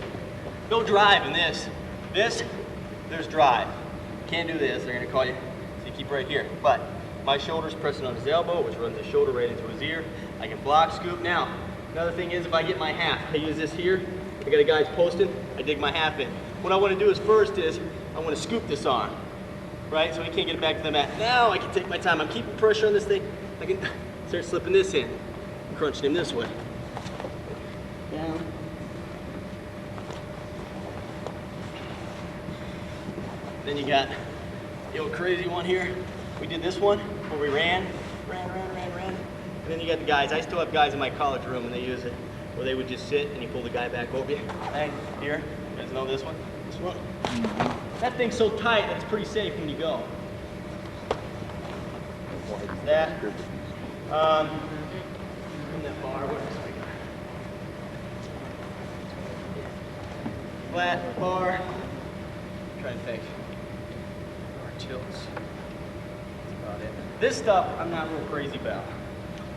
no drive in this. This, there's drive. Can't do this, they're gonna call you. So you keep right here. But my shoulder's pressing on his elbow, which runs his shoulder right into his ear. I can block, scoop. Now, another thing is if I get my half, I use this here. I got a guy's posting, I dig my half in. What I wanna do is first is, I wanna scoop this arm, right? So he can't get it back to the mat. Now I can take my time. I'm keeping pressure on this thing. I can start slipping this in, crunching him this way. Down. Then you got the old crazy one here. We did this one where we ran. And then you got the guys. I still have guys in my college room and they use it where they would just sit and you pull the guy back over you. Hey, here, you guys know this one? This one. That thing's so tight that it's pretty safe when you go. That. In that bar, what else we got? Flat bar. I'm trying to think. Chills. That's about it. This stuff I'm not real crazy about.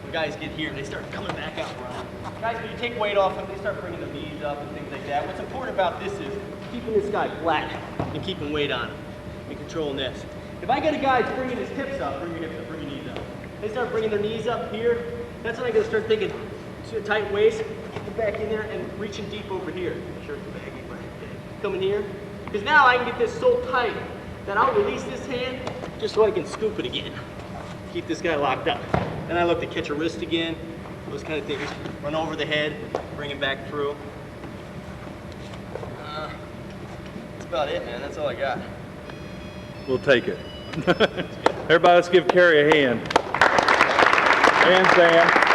When guys get here and they start coming back out running. Guys, when you take weight off them, they start bringing their knees up and things like that. What's important about this is keeping this guy flat and keeping weight on him and controlling this. If I get a guy bringing his hips up, bring your hips up, bring your knees up. They start bringing their knees up here. That's when I gotta start thinking, see a tight waist, get the back in there and reaching deep over here. Shirt the baggy, coming here. Because now I can get this so tight that I'll release this hand just so I can scoop it again. Keep this guy locked up. Then I look to catch a wrist again, those kind of things. Run over the head, bring him back through. That's about it, man. That's all I got. We'll take it. Everybody, let's give Cary a hand. And Sam.